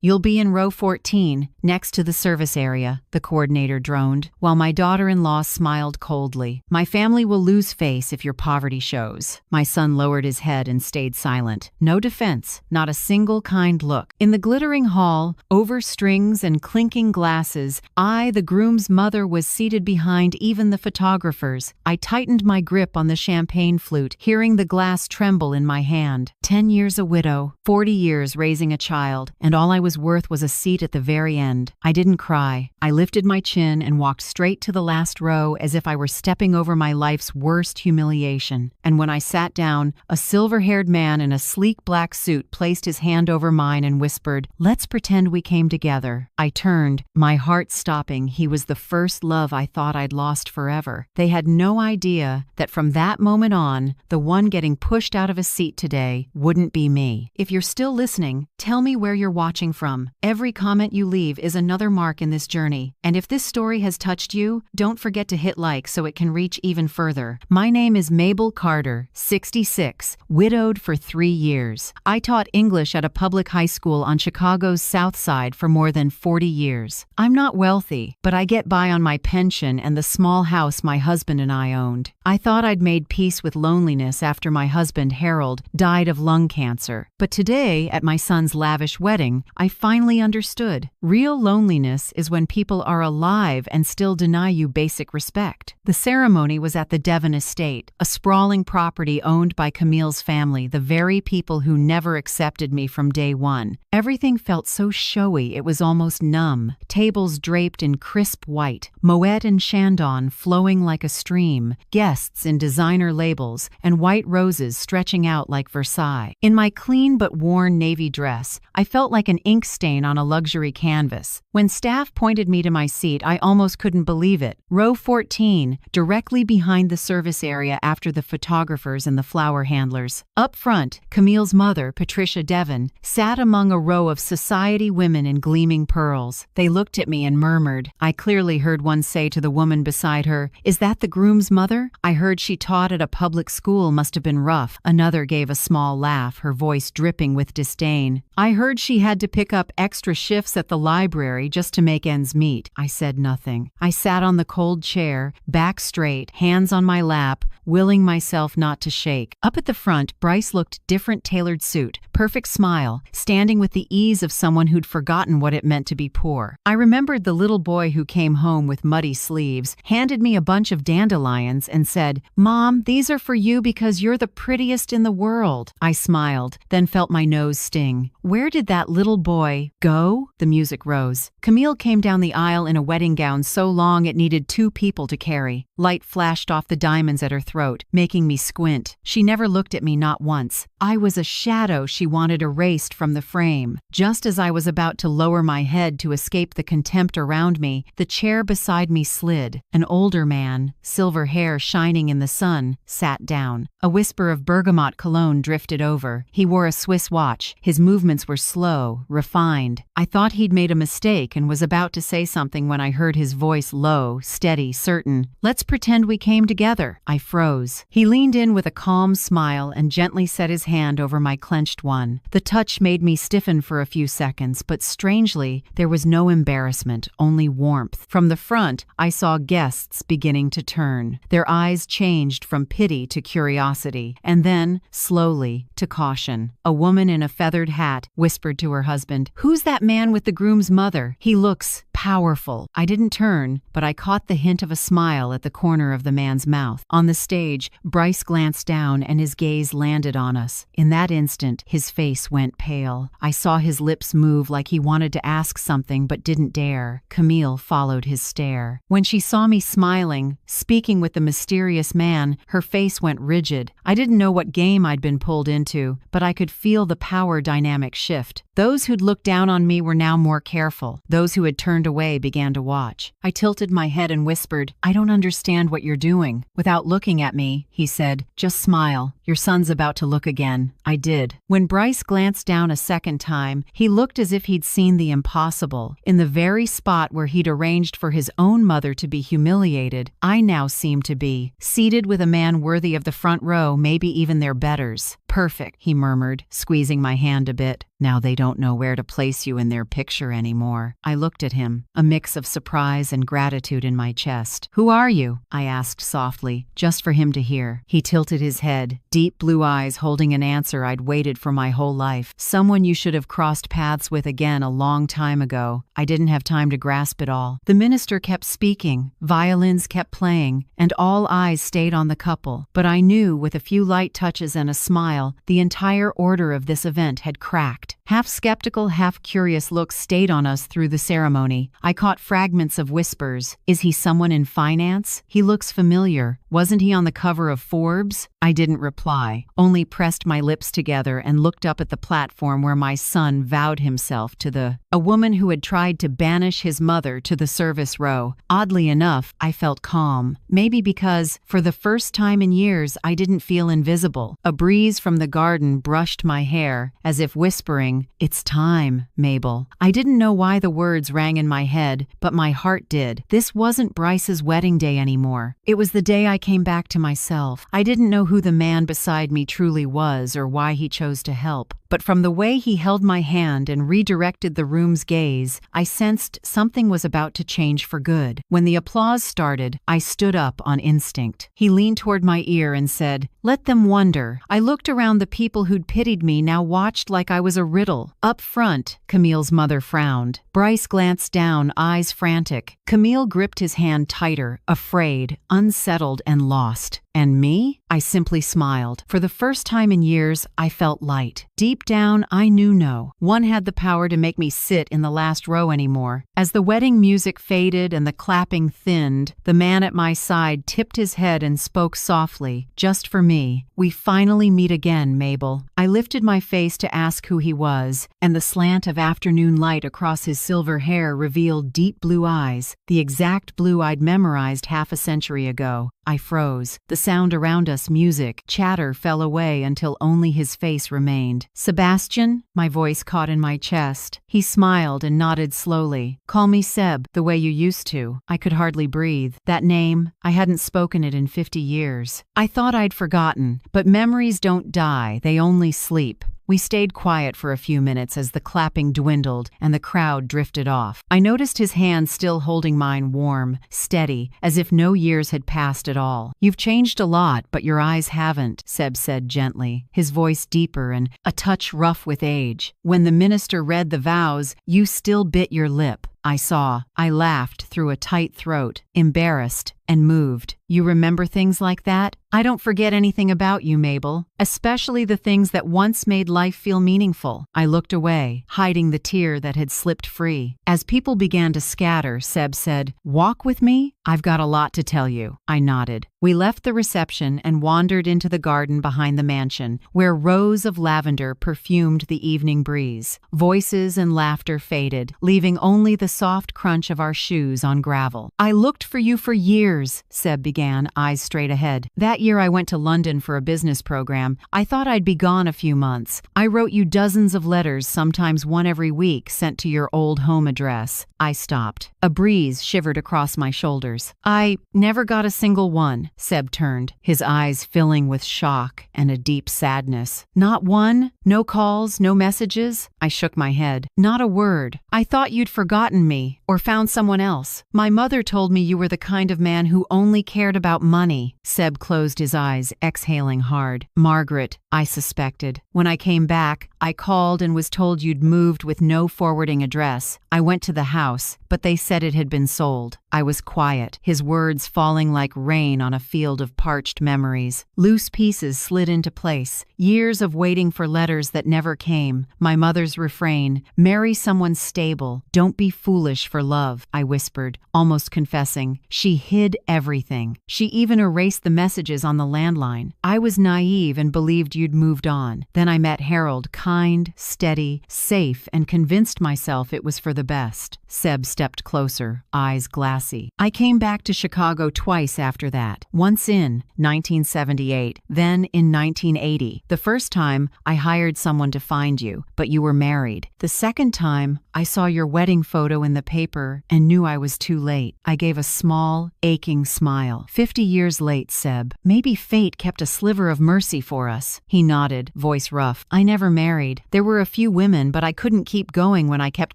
"You'll be in row 14, next to the service area," the coordinator droned, while my daughter-in-law smiled coldly. "My family will lose face if your poverty shows." My son lowered his head and stayed silent. No defense, not a single kind look. In the glittering hall, over strings and clinking glasses, I, the groom's mother, was seated behind even the photographers. I tightened my grip on the champagne flute, hearing the glass tremble in my hand. 10 years a widow, 40 years raising a child, and all I was worth was a seat at the very end. I didn't cry. I lifted my chin and walked straight to the last row as if I were stepping over my life's worst humiliation. And when I sat down, a silver-haired man in a sleek black suit placed his hand over mine and whispered, "Let's pretend we came together." I turned, my heart stopping. He was the first love I thought I'd lost forever. They had no idea that from that moment on, the one getting pushed out of a seat today wouldn't be me. If you're still listening, tell me where you're watching from. Every comment you leave is another mark in this journey. And if this story has touched you, don't forget to hit like so it can reach even further. My name is Mabel Carter, 66, widowed for 3 years. I taught English at a public high school on Chicago's South Side for more than 40 years. I'm not wealthy, but I get by on my pension and the small house my husband and I owned. I thought I'd made peace with loneliness after my husband, Harold, died of lung cancer. But today, at my son's lavish wedding, I finally understood. Real loneliness is when people are alive and still deny you basic respect. The ceremony was at the Devon Estate, a sprawling property owned by Camille's family, the very people who never accepted me from day one. Everything felt so showy it was almost numb. Tables draped in crisp white, Moet and Chandon flowing like a stream, guests in designer labels, and white roses stretching out like Versailles. In my clean but worn navy dress, I felt like an ink stain on a luxury canvas. When staff pointed me to my seat, I almost couldn't believe it. Row 14, directly behind the service area after the photographers and the flower handlers. Up front, Camille's mother, Patricia Devon, sat among a row of society women in gleaming pearls. They looked at me and murmured. I clearly heard one say to the woman beside her, "Is that the groom's mother? I heard she taught at a public school, must have been rough." Another gave a small laugh, her voice dripping with disdain. "I heard she had to pick up extra shifts at the library just to make ends meet." I said nothing. I sat on the cold chair, back straight, hands on my lap, willing myself not to shake. Up at the front, Bryce looked different, tailored suit, perfect smile, standing with the ease of someone who'd forgotten what it meant to be poor. I remembered the little boy who came home with muddy sleeves, handed me a bunch of dandelions, and said, "Mom, these are for you because you're the prettiest in the world." I smiled, then felt my nose sting. Where did that little boy go? The music rose. Camille came down the aisle in a wedding gown so long it needed 2 people to carry. Light flashed off the diamonds at her throat, making me squint. She never looked at me, not once. I was a shadow she wanted erased from the frame. Just as I was about to lower my head to escape the contempt around me, the chair beside me slid. An older man, silver hair shining in the sun, sat down. A whisper of bergamot cologne drifted over. He wore a Swiss watch. His movements were slow, refined. I thought he'd made a mistake and was about to say something when I heard his voice low, steady, certain. "Let's pretend we came together." I froze. He leaned in with a calm smile and gently set his hand over my clenched one. The touch made me stiffen for a few seconds, but strangely, there was no embarrassment, only warmth. From the front, I saw guests beginning to turn. Their eyes changed from pity to curiosity, and then, slowly, to caution. A woman in a feathered hat whispered to her husband, "Who's that man with the groom's mother? He looks powerful." I didn't turn, but I caught the hint of a smile at the corner of the man's mouth. On the stage, Bryce glanced down and his gaze landed on us. In that instant, his face went pale. I saw his lips move like he wanted to ask something but didn't dare. Camille followed his stare. When she saw me smiling, speaking with the mysterious man, her face went rigid. I didn't know what game I'd been pulled into, but I could feel the power dynamic shift. Those who'd looked down on me were now more careful. Those who had turned away began to watch. I tilted my head and whispered, "I don't understand what you're doing." Without looking at me, he said, "Just smile. You're Your son's about to look again. I did. When Bryce glanced down a second time, he looked as if he'd seen the impossible. In the very spot where he'd arranged for his own mother to be humiliated, I now seemed to be, seated with a man worthy of the front row, maybe even their betters. Perfect, he murmured, squeezing my hand a bit. Now they don't know where to place you in their picture anymore. I looked at him, a mix of surprise and gratitude in my chest. Who are you? I asked softly, just for him to hear. He tilted his head, deep blue eyes holding an answer I'd waited for my whole life. Someone you should have crossed paths with again a long time ago. I didn't have time to grasp it all. The minister kept speaking, violins kept playing, and all eyes stayed on the couple. But I knew, with a few light touches and a smile, the entire order of this event had cracked. Half skeptical, half curious looks stayed on us through the ceremony. I caught fragments of whispers. Is he someone in finance? He looks familiar. Wasn't he on the cover of Forbes? I didn't reply, only pressed my lips together and looked up at the platform where my son vowed himself to a woman who had tried to banish his mother to the service row. Oddly enough, I felt calm. Maybe because, for the first time in years, I didn't feel invisible. A breeze from the garden brushed my hair, as if whispering, "It's time, Mabel." I didn't know why the words rang in my head, but my heart did. This wasn't Bryce's wedding day anymore. It was the day I came back to myself. I didn't know who the man beside me truly was or why he chose to help. But from the way he held my hand and redirected the room's gaze, I sensed something was about to change for good. When the applause started, I stood up on instinct. He leaned toward my ear and said, "Let them wonder." I looked around. The people who'd pitied me now watched like I was a riddle. Up front, Camille's mother frowned. Bryce glanced down, eyes frantic. Camille gripped his hand tighter, afraid, unsettled, and lost. And me? I simply smiled. For the first time in years, I felt light. Deep down, I knew no one had the power to make me sit in the last row anymore. As the wedding music faded and the clapping thinned, the man at my side tipped his head and spoke softly, just for me. "We finally meet again, Mabel." I lifted my face to ask who he was, and the slant of afternoon light across his silver hair revealed deep blue eyes, the exact blue I'd memorized half a century ago. I froze. The sound around us, music, chatter, fell away until only his face remained. "Sebastian?" My voice caught in my chest. He smiled and nodded slowly. "Call me Seb, the way you used to." I could hardly breathe. That name, I hadn't spoken it in 50 years. I thought I'd forgotten, but memories don't die, they only sleep. We stayed quiet for a few minutes as the clapping dwindled and the crowd drifted off. I noticed his hand still holding mine warm, steady, as if no years had passed at all. "You've changed a lot, but your eyes haven't," Seb said gently, his voice deeper and a touch rough with age. "When the minister read the vows, you still bit your lip." I saw. I laughed through a tight throat, embarrassed and moved. "You remember things like that?" "I don't forget anything about you, Mabel, especially the things that once made life feel meaningful." I looked away, hiding the tear that had slipped free. As people began to scatter, Seb said, "Walk with me? I've got a lot to tell you." I nodded. We left the reception and wandered into the garden behind the mansion, where rows of lavender perfumed the evening breeze. Voices and laughter faded, leaving only the soft crunch of our shoes on gravel. "I looked for you for years," Seb began, eyes straight ahead. "That year I went to London for a business program. I thought I'd be gone a few months. I wrote you dozens of letters, sometimes one every week, sent to your old home address." I stopped. A breeze shivered across my shoulders. "I never got a single one." Seb turned, his eyes filling with shock and a deep sadness. "Not one? No calls, no messages?" I shook my head. "Not a word. I thought you'd forgotten me, or found someone else. My mother told me you were the kind of man who only cared about money." Seb closed his eyes, exhaling hard. "Margaret," I suspected. "When I came back, I called and was told you'd moved with no forwarding address. I went to the house, but they said it had been sold." I was quiet, his words falling like rain on a field of parched memories. Loose pieces slid into place. Years of waiting for letters that never came. My mother's refrain, "Marry someone stable. Don't be foolish for love," I whispered, almost confessing. She hid everything. She even erased the messages on the landline. I was naive and believed you'd moved on. Then I met Harold, kind, steady, safe, and convinced myself it was for the best. Seb stepped closer, eyes glassy. I came back to Chicago twice after that. Once in 1978, then in 1980. The first time, I hired someone to find you, but you were married. The second time, I saw your wedding photo in the paper and knew I was too late. I gave a small, aching smile. 50 years late, Seb. Maybe fate kept a sliver of mercy for us. He nodded, voice rough. I never married. There were a few women, but I couldn't keep going when I kept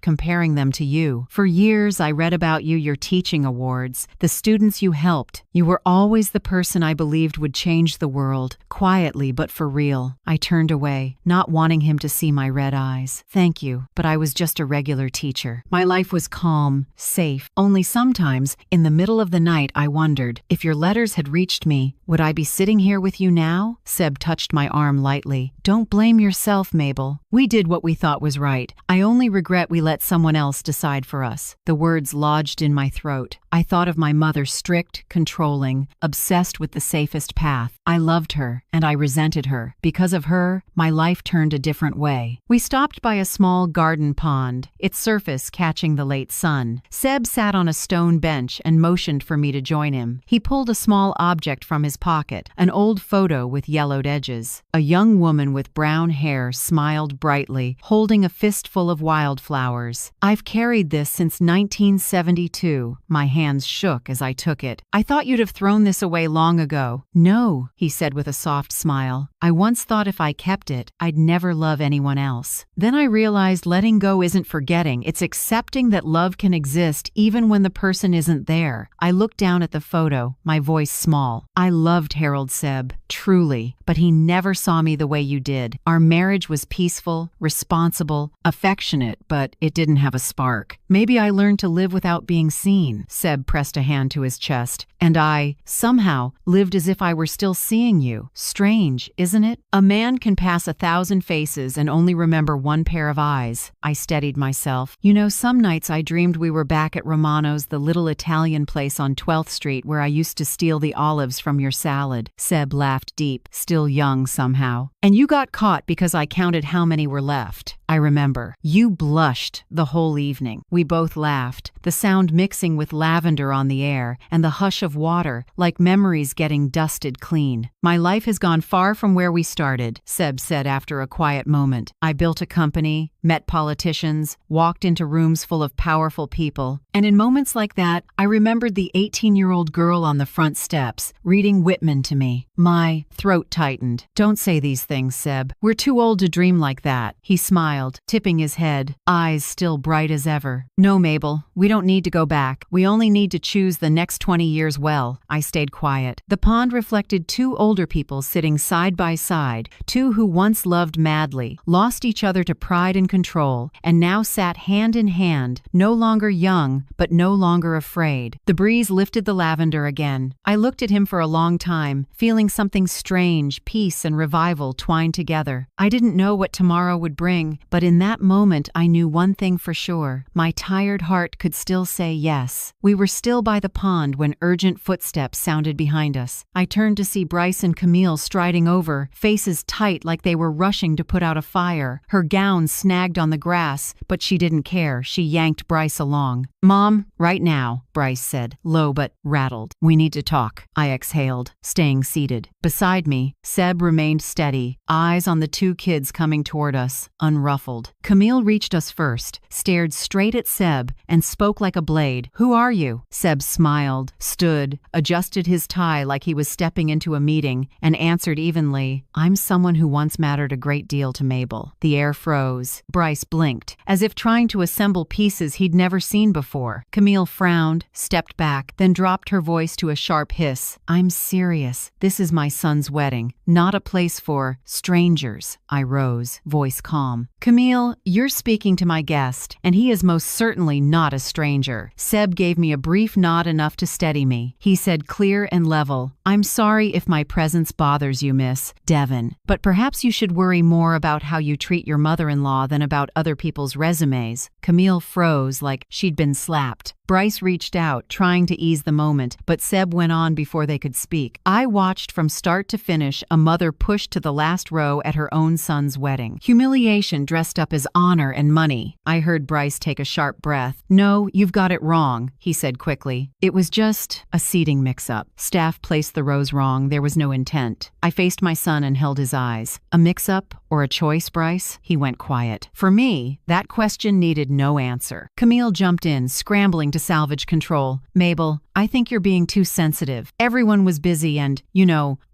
comparing them to you. For years, I read about you, your teaching awards, the students you helped. You were always the person I believed would change the world, quietly but for real. I turned away, not wanting him to see my red eyes. Thank you, but I was just a regular teacher. My life was calm, safe. Only sometimes, in the middle of the night, I wondered, if your letters had reached me, would I be sitting here with you now? Seb touched my arm lightly. Don't blame yourself, Mabel. We did what we thought was right. I only regret we let someone else decide for us. The words lodged in my throat. I thought of my mother, strict, controlling, obsessed with the safest path. I loved her, and I resented her. Because of her, my life turned a different way. We stopped by a small garden pond, its surface catching the late sun. Seb sat on a stone bench and motioned for me to join him. He pulled a small object from his pocket, an old photo with yellowed edges. A young woman with brown hair smiled brightly, holding a fistful of wildflowers. I've carried this since 1972. My hands shook as I took it. I thought you'd have thrown this away long ago. No, he said with a soft smile. I once thought if I kept it, I'd never love anyone else. Then I realized letting go isn't forgetting, it's accepting that love can exist even when the person isn't there. I looked down at the photo, my voice small. I loved Harold, Seb, truly, but he never saw me the way you did. Our marriage was peaceful, responsible, affectionate, but it didn't have a spark. Maybe I learned to live without being seen. Seb pressed a hand to his chest, and I, somehow, lived as if I were still seeing you. Strange, isn't it? A man can pass 1,000 faces and only remember one pair of eyes. I steadied myself. You know, some nights I dreamed we were back at Romano's, the little Italian place on 12th Street where I used to steal the olives from your salad. Seb laughed deep, still young somehow. And you got caught because I counted how many were left. I remember. You blushed the whole evening. We both laughed, the sound mixing with lavender on the air and the hush of water, like memories getting dusted clean. My life has gone far from where we started, Seb said after a quiet moment. I built a company, met politicians, walked into rooms full of powerful people. And in moments like that, I remembered the 18-year-old girl on the front steps, reading Whitman to me. My throat tightened. Don't say these things, Seb. We're too old to dream like that. He smiled, tipping his head, eyes still bright as ever. No, Mabel, we don't need to go back. We only need to choose the next 20 years well. I stayed quiet. The pond reflected two older people sitting side by side, two who once loved madly, lost each other to pride and control, and now sat hand in hand, no longer young, but no longer afraid. The breeze lifted the lavender again. I looked at him for a long time, feeling something strange, peace and revival twined together. I didn't know what tomorrow would bring, but in that moment I knew one thing for sure. My tired heart could still say yes. We were still by the pond when urgent footsteps sounded behind us. I turned to see Bryce and Camille striding over, faces tight like they were rushing to put out a fire. Her gown snagged on the grass, but she didn't care. She yanked Bryce along. Mom, right now, Bryce said, low but rattled. We need to talk. I exhaled, staying seated. Beside me, Seb remained steady, eyes on the two kids coming toward us, unruffled. Camille reached us first, stared straight at Seb, and spoke like a blade. Who are you? Seb smiled, stood, adjusted his tie like he was stepping into a meeting, and answered evenly, I'm someone who once mattered a great deal to Mabel. The air froze. Bryce blinked, as if trying to assemble pieces he'd never seen before. Camille frowned, stepped back, then dropped her voice to a sharp hiss. I'm serious. This is my son's wedding, not a place for strangers. I rose, voice calm. Camille, you're speaking to my guest, and he is most certainly not a stranger. Seb gave me a brief nod enough to steady me. He said clear and level, I'm sorry if my presence bothers you, Miss Devon, but perhaps you should worry more about how you treat your mother-in-law than about other people's resumes. Camille froze like she'd been slapped. Bryce reached out, trying to ease the moment, but Seb went on before they could speak. I watched from start to finish a mother pushed to the last row at her own son's wedding. Humiliation dressed up as honor and money. I heard Bryce take a sharp breath. No, you've got it wrong, he said quickly. It was just a seating mix-up. Staff placed the rows wrong. There was no intent. I faced my son and held his eyes. A mix-up or a choice, Bryce? He went quiet. For me, that question needed no answer. Camille jumped in, scrambling to salvage control. Mabel, I think you're being too sensitive. Everyone was busy and,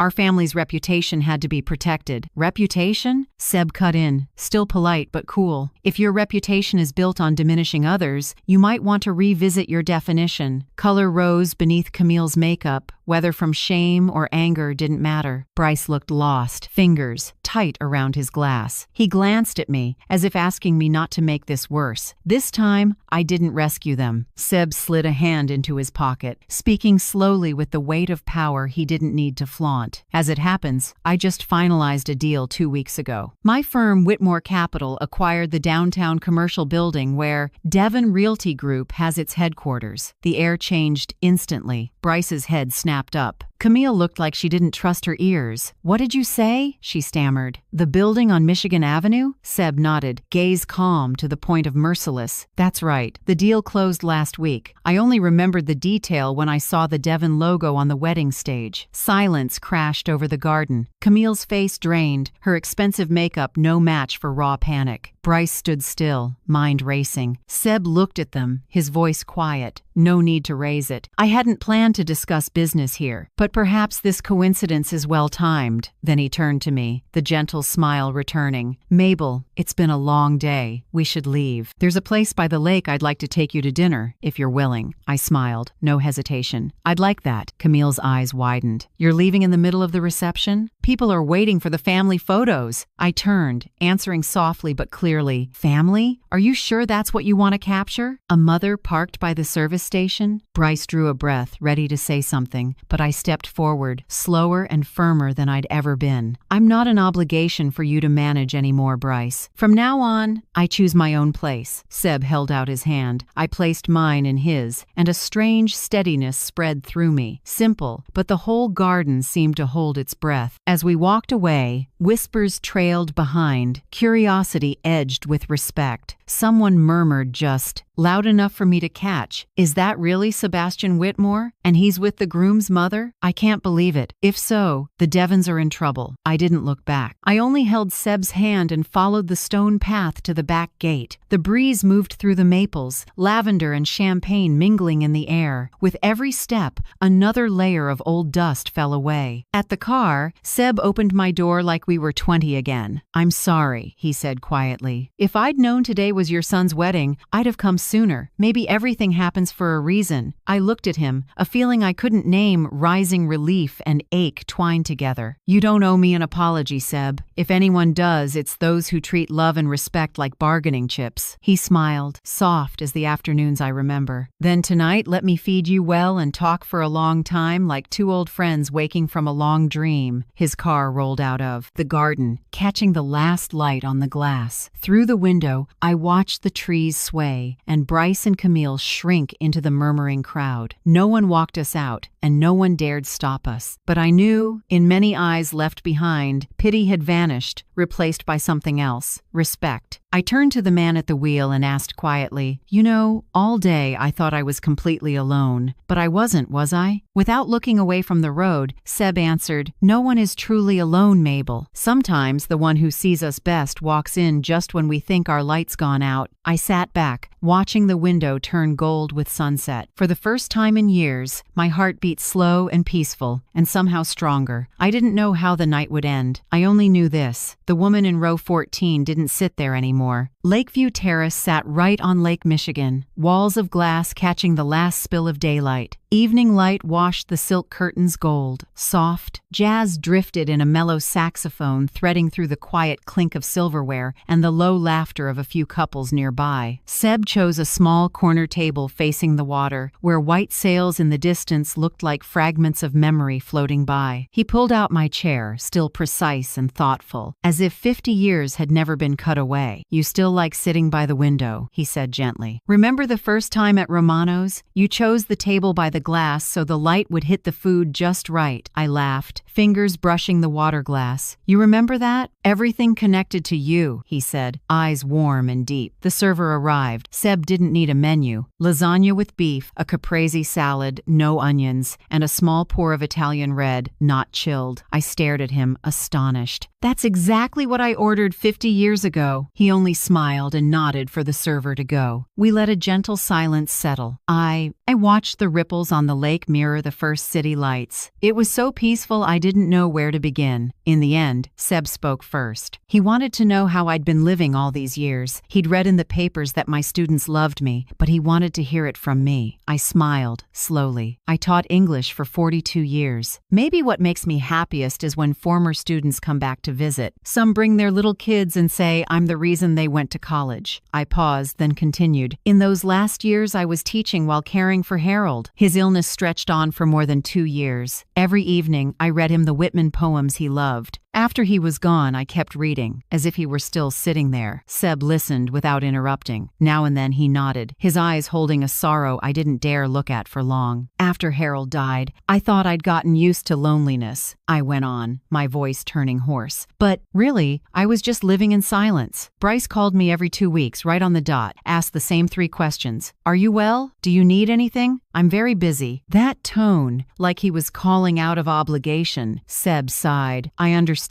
our family's reputation had to be protected. Reputation? Seb cut in, still polite but cool. If your reputation is built on diminishing others, you might want to revisit your definition. Color rose beneath Camille's makeup. Whether from shame or anger didn't matter. Bryce looked lost, fingers tight around his glass. He glanced at me, as if asking me not to make this worse. This time, I didn't rescue them. Seb slid a hand into his pocket, speaking slowly with the weight of power he didn't need to flaunt. As it happens, I just finalized a deal 2 weeks ago. My firm, Whitmore Capital, acquired the downtown commercial building where Devon Realty Group has its headquarters. The air changed instantly. Bryce's head snapped up. Camille looked like she didn't trust her ears. What did you say? She stammered. The building on Michigan Avenue? Seb nodded, gaze calm to the point of merciless. That's right. The deal closed last week. I only remembered the detail when I saw the Devon logo on the wedding stage. Silence crashed over the garden. Camille's face drained, her expensive makeup no match for raw panic. Bryce stood still, mind racing. Seb looked at them, his voice quiet. No need to raise it. I hadn't planned to discuss business here, but perhaps this coincidence is well-timed. Then he turned to me, the gentle smile returning. Mabel, it's been a long day. We should leave. There's a place by the lake I'd like to take you to dinner, if you're willing. I smiled, no hesitation. I'd like that. Camille's eyes widened. You're leaving in the middle of the reception? People are waiting for the family photos. I turned, answering softly but clearly. Family? Are you sure that's what you want to capture? A mother parked by the service station? Bryce drew a breath, ready to say something, but I stepped forward, slower and firmer than I'd ever been. I'm not an obligation for you to manage anymore, Bryce. From now on, I choose my own place. Seb held out his hand. I placed mine in his, and a strange steadiness spread through me. Simple, but the whole garden seemed to hold its breath. As we walked away, whispers trailed behind, curiosity edged with respect. Someone murmured just, loud enough for me to catch, "Is that really Sebastian Whitmore? And he's with the groom's mother? I can't believe it. If so, the Devons are in trouble." I didn't look back. I only held Seb's hand and followed the stone path to the back gate. The breeze moved through the maples, lavender and champagne mingling in the air. With every step, another layer of old dust fell away. At the car, Seb opened my door like we were 20 again. "I'm sorry," he said quietly. "If I'd known today was your son's wedding, I'd have come sooner. Maybe everything happens for a reason." I looked at him, a feeling I couldn't name rising relief and ache twined together. "You don't owe me an apology, Seb. If anyone does, it's those who treat love and respect like bargaining chips." He smiled, soft as the afternoons I remember. "Then tonight let me feed you well and talk for a long time like two old friends waking from a long dream." His car rolled out of the garden, catching the last light on the glass. Through the window, I watched the trees sway and Bryce and Camille shrink into the murmuring crowd. No one walked us out, and no one dared stop us. But I knew, in many eyes left behind, pity had vanished, replaced by something else, respect. I turned to the man at the wheel and asked quietly, all day I thought I was completely alone. But I wasn't, was I? Without looking away from the road, Seb answered, "No one is truly alone, Mabel. Sometimes the one who sees us best walks in just when we think our light's gone out." I sat back, watching the window turn gold with sunset. For the first time in years, my heart beat slow and peaceful, and somehow stronger. I didn't know how the night would end. I only knew this. The woman in row 14 didn't sit there anymore. Lakeview Terrace sat right on Lake Michigan, walls of glass catching the last spill of daylight. Evening light washed the silk curtains gold. Soft, jazz drifted in a mellow saxophone threading through the quiet clink of silverware and the low laughter of a few couples nearby. Seb chose a small corner table facing the water, where white sails in the distance looked like fragments of memory floating by. He pulled out my chair, still precise and thoughtful, as if 50 years had never been cut away. "You still like sitting by the window," he said gently. "Remember the first time at Romano's? You chose the table by the glass so the light would hit the food just right." I laughed, fingers brushing the water glass. "You remember that? Everything connected to you," he said, eyes warm and deep. The server arrived. Seb didn't need a menu. Lasagna with beef, a caprese salad, no onions, and a small pour of Italian red, not chilled. I stared at him, astonished. "That's exactly what I ordered 50 years ago." He only smiled and nodded for the server to go. We let a gentle silence settle. I watched the ripples on the lake mirror the first city lights. It was so peaceful I didn't know where to begin. In the end, Seb spoke first. He wanted to know how I'd been living all these years. He'd read in the papers that my students loved me, but he wanted to hear it from me. I smiled, slowly. "I taught English for 42 years. Maybe what makes me happiest is when former students come back to visit. Some bring their little kids and say I'm the reason they went to college." I paused, then continued. "In those last years I was teaching while caring for Harold. His illness stretched on for more than 2 years. Every evening I read him the Whitman poems he loved. After he was gone, I kept reading, as if he were still sitting there." Seb listened without interrupting. Now and then he nodded, his eyes holding a sorrow I didn't dare look at for long. "After Harold died, I thought I'd gotten used to loneliness," I went on, my voice turning hoarse. "But really, I was just living in silence. Bryce called me every 2 weeks, right on the dot, asked the same 3 questions. 'Are you well? Do you need anything? I'm very busy.' That tone, like he was calling out of obligation." Seb sighed. "I understand.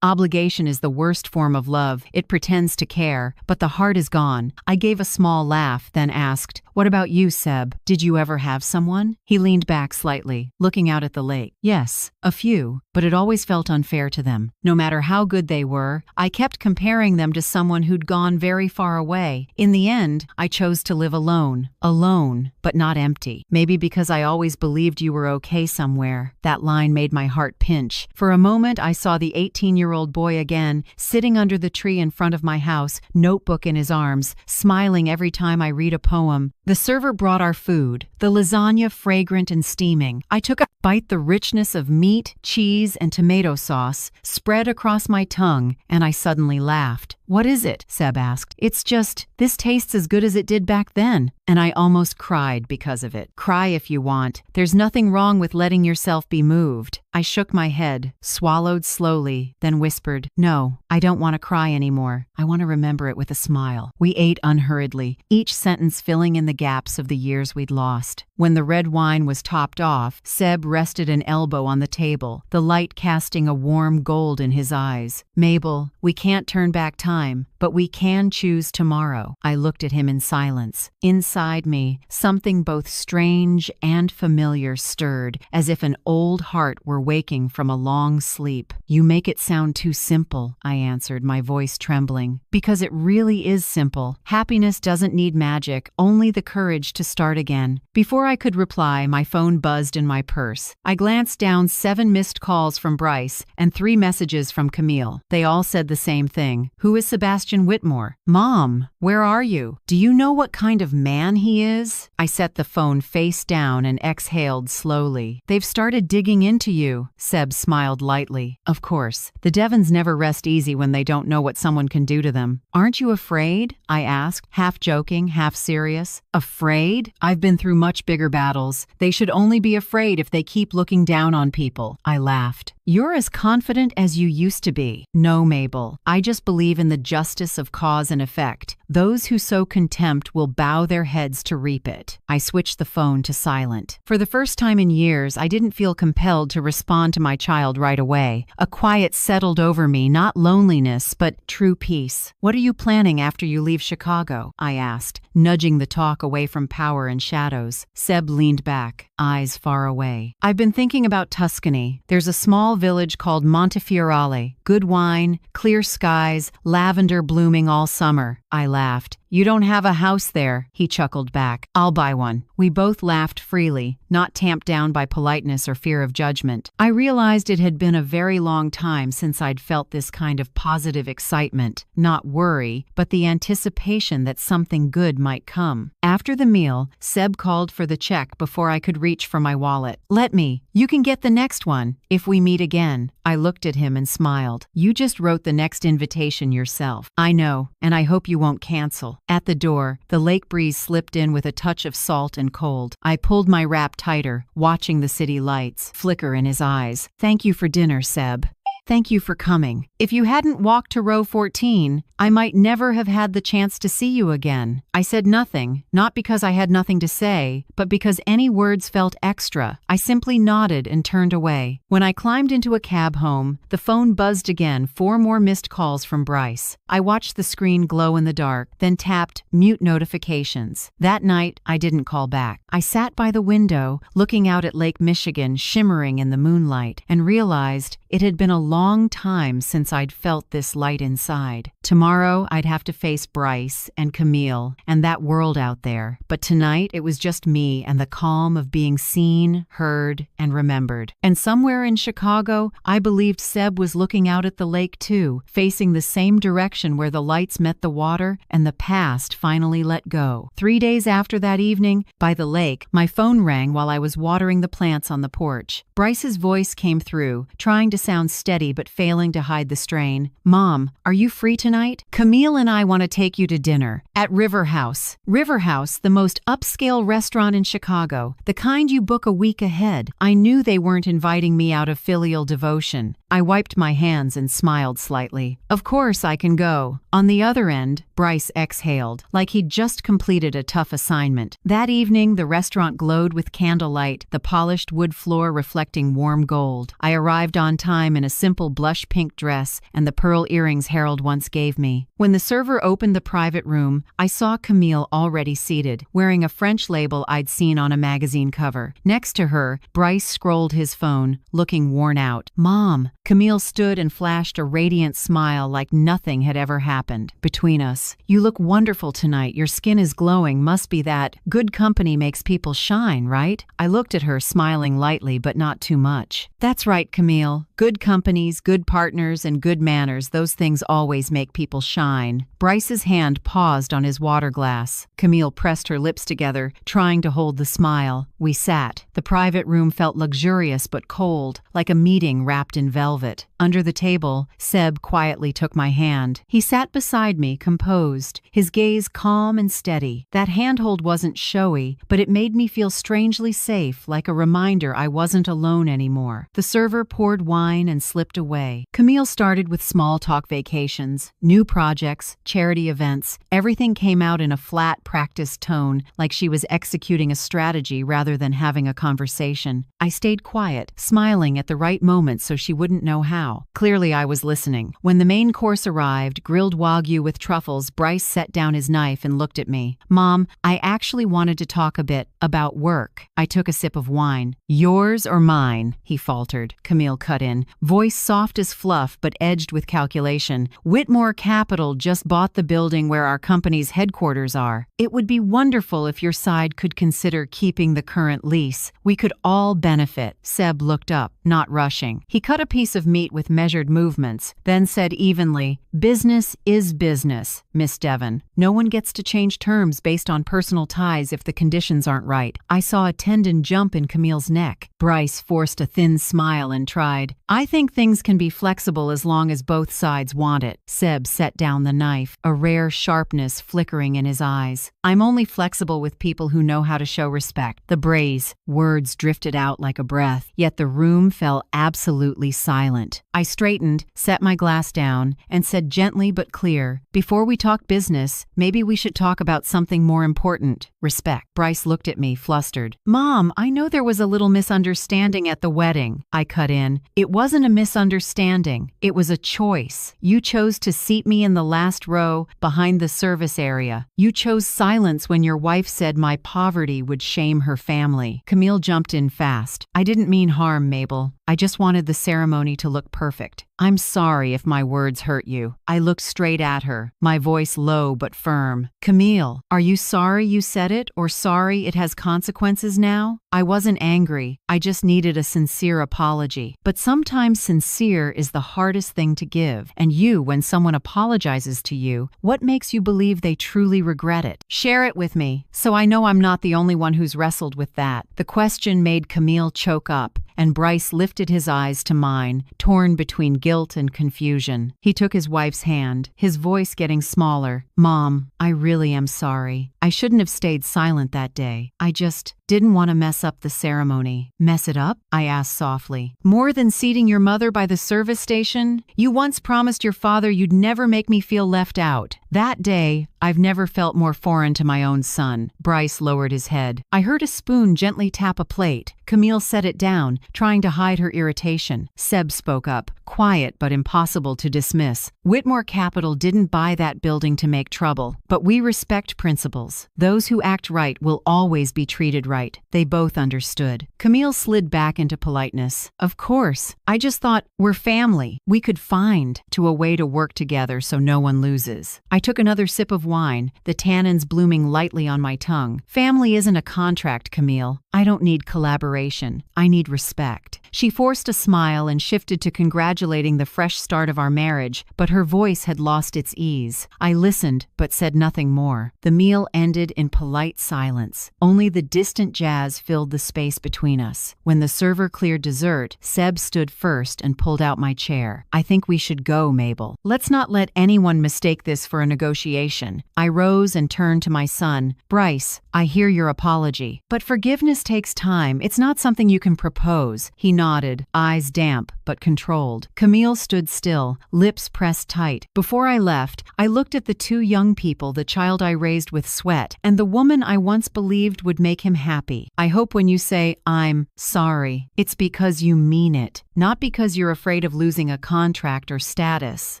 Obligation is the worst form of love. It pretends to care, but the heart is gone." I gave a small laugh, then asked, "What about you, Seb? Did you ever have someone?" He leaned back slightly, looking out at the lake. "Yes, a few, but it always felt unfair to them. No matter how good they were, I kept comparing them to someone who'd gone very far away. In the end, I chose to live alone. Alone, but not empty. Maybe because I always believed you were okay somewhere." That line made my heart pinch. For a moment, I saw the 18-year-old boy again, sitting under the tree in front of my house, notebook in his arms, smiling every time I read a poem. The server brought our food, the lasagna fragrant and steaming. I took a bite. The richness of meat, cheese, and tomato sauce spread across my tongue, and I suddenly laughed. "What is it?" Seb asked. "It's just, this tastes as good as it did back then." And I almost cried because of it. "Cry if you want. There's nothing wrong with letting yourself be moved." I shook my head, swallowed slowly, then whispered, "No, I don't want to cry anymore. I want to remember it with a smile." We ate unhurriedly, each sentence filling in the gaps of the years we'd lost. When the red wine was topped off, Seb rested an elbow on the table, the light casting a warm gold in his eyes. "Mabel, we can't turn back time, but we can choose tomorrow." I looked at him in silence. Inside me, something both strange and familiar stirred, as if an old heart were waking from a long sleep. "You make it sound too simple," I answered, my voice trembling. "Because it really is simple. Happiness doesn't need magic, only the courage to start again." Before I could reply, my phone buzzed in my purse. I glanced down 7 missed calls from Bryce and 3 messages from Camille. They all said the same thing. "Who is Sebastian Whitmore? Mom, where are you? Do you know what kind of man he is?" I set the phone face down and exhaled slowly. "They've started digging into you." Seb smiled lightly. "Of course. The Devons never rest easy when they don't know what someone can do to them." "Aren't you afraid?" I asked, half joking, half serious. "Afraid? I've been through much bigger battles. They should only be afraid if they keep looking down on people." I laughed. "You're as confident as you used to be." "No, Mabel. I just believe in the justice of cause and effect. Those who sow contempt will bow their heads to reap it." I switched the phone to silent. For the first time in years, I didn't feel compelled to respond to my child right away. A quiet settled over me, not loneliness, but true peace. "What are you planning after you leave Chicago?" I asked, nudging the talk away from power and shadows. Seb leaned back, eyes far away. "I've been thinking about Tuscany. There's a small village called Montefiorale. Good wine, clear skies, lavender blooming all summer." I laughed. "You don't have a house there," he chuckled back. "I'll buy one." We both laughed freely, not tamped down by politeness or fear of judgment. I realized it had been a very long time since I'd felt this kind of positive excitement, not worry, but the anticipation that something good might come. After the meal, Seb called for the check before I could reach for my wallet. "Let me. You can get the next one, if we meet again." I looked at him and smiled. "You just wrote the next invitation yourself." "I know, and I hope you won't cancel." At the door, the lake breeze slipped in with a touch of salt and cold. I pulled my wrap tighter, watching the city lights flicker in his eyes. "Thank you for dinner, Seb. Thank you for coming. If you hadn't walked to row 14, I might never have had the chance to see you again." I said nothing, not because I had nothing to say, but because any words felt extra. I simply nodded and turned away. When I climbed into a cab home, the phone buzzed again, 4 more missed calls from Bryce. I watched the screen glow in the dark, then tapped mute notifications. That night, I didn't call back. I sat by the window, looking out at Lake Michigan shimmering in the moonlight, and realized it had been a long time since I'd felt this light inside. Tomorrow, I'd have to face Bryce and Camille and that world out there. But tonight, it was just me and the calm of being seen, heard, and remembered. And somewhere in Chicago, I believed Seb was looking out at the lake too, facing the same direction where the lights met the water and the past finally let go. 3 days after that evening, by the lake, my phone rang while I was watering the plants on the porch. Bryce's voice came through, trying to sound steady but failing to hide the strain. "Mom, are you free tonight? Camille and I want to take you to dinner at River House." River House, the most upscale restaurant in Chicago, the kind you book a week ahead. I knew they weren't inviting me out of filial devotion. I wiped my hands and smiled slightly. "Of course I can go." On the other end, Bryce exhaled, like he'd just completed a tough assignment. That evening, the restaurant glowed with candlelight, the polished wood floor reflecting warm gold. I arrived on time in a simple blush pink dress and the pearl earrings Harold once gave me. When the server opened the private room, I saw Camille already seated, wearing a French label I'd seen on a magazine cover. Next to her, Bryce scrolled his phone, looking worn out. "Mom." Camille stood and flashed a radiant smile like nothing had ever happened between us. "You look wonderful tonight. Your skin is glowing. Must be that good company makes people shine, right?" I looked at her, smiling lightly but not too much. "That's right, Camille. Good companies, good partners, and good manners, those things always make people shine." Bryce's hand paused on his water glass. Camille pressed her lips together, trying to hold the smile. We sat. The private room felt luxurious but cold, like a meeting wrapped in velvet. Under the table, Seb quietly took my hand. He sat beside me, composed, his gaze calm and steady. That handhold wasn't showy, but it made me feel strangely safe, like a reminder I wasn't alone anymore. The server poured wine and slipped away. Camille started with small talk vacations, new projects, charity events. Everything came out in a flat, practiced tone, like she was executing a strategy rather than having a conversation. I stayed quiet, smiling at the right moment so she wouldn't know how. Clearly I was listening. When the main course arrived, grilled wagyu with truffles, Bryce set down his knife and looked at me. "Mom, I actually wanted to talk a bit about work." I took a sip of wine. "Yours or mine?" he faltered. Camille cut in, voice soft as fluff but edged with calculation. "Whitmore Capital just bought the building where our company's headquarters are. It would be wonderful if your side could consider keeping the current lease. We could all benefit." Seb looked up, not rushing. He cut a piece of meat with measured movements, then said evenly, "Business is business, Miss Devon. No one gets to change terms based on personal ties if the conditions aren't right." I saw a tendon jump in Camille's neck. Bryce forced a thin smile and tried, "I think things can be flexible as long as both sides want it." Seb set down the knife, a rare sharpness flickering in his eyes. "I'm only flexible with people who know how to show respect." The braze, words drifted out like a breath, yet the room fell absolutely silent. I straightened, set my glass down, and said gently but clear, "Before we talk business, maybe we should talk about something more important. Respect." Bryce looked at me, flustered. "Mom, I know there was a little misunderstanding at the wedding." I cut in. "It wasn't a misunderstanding. It was a choice. You chose to seat me in the last row, behind the service area. You chose silence when your wife said my poverty would shame her family." Camille jumped in fast. "I didn't mean harm, Mabel. I just wanted the ceremony to look perfect. I'm sorry if my words hurt you. I looked straight at her, my voice low but firm. Camille, are you sorry you said it, or sorry it has consequences now? I wasn't angry. I just needed a sincere apology. But sometimes sincere is the hardest thing to give. And when someone apologizes to you, what makes you believe they truly regret it? Share it with me, so I know I'm not the only one who's wrestled with that. The question made Camille choke up, and Bryce lifted his eyes to mine, torn between guilt and confusion. He took his wife's hand, his voice getting smaller. Mom, I really am sorry. I shouldn't have stayed silent that day. I just didn't want to mess up the ceremony. Mess it up? I asked softly. More than seating your mother by the service station? You once promised your father you'd never make me feel left out. That day, I've never felt more foreign to my own son. Bryce lowered his head. I heard a spoon gently tap a plate. Camille set it down, trying to hide her irritation. Seb spoke up, quiet but impossible to dismiss. Whitmore Capital didn't buy that building to make trouble, but we respect principles. Those who act right will always be treated right. They both understood. Camille slid back into politeness. Of course, I just thought, we're family. We could find a way to work together so no one loses. I took another sip of wine, the tannins blooming lightly on my tongue. Family isn't a contract, Camille. I don't need collaboration. I need respect. She forced a smile and shifted to congratulating the fresh start of our marriage, but her voice had lost its ease. I listened, but said nothing more. The meal ended in polite silence. Only the distant jazz filled the space between us. When the server cleared dessert, Seb stood first and pulled out my chair. I think we should go, Mabel. Let's not let anyone mistake this for a negotiation. I rose and turned to my son. Bryce, I hear your apology, but forgiveness takes time. It's not something you can propose. He nodded, eyes damp but controlled. Camille stood still, lips pressed tight. Before I left, I looked at the two young people, the child I raised with sweat, and the woman I once believed would make him happy. I hope when you say, I'm sorry, it's because you mean it, not because you're afraid of losing a contract or status.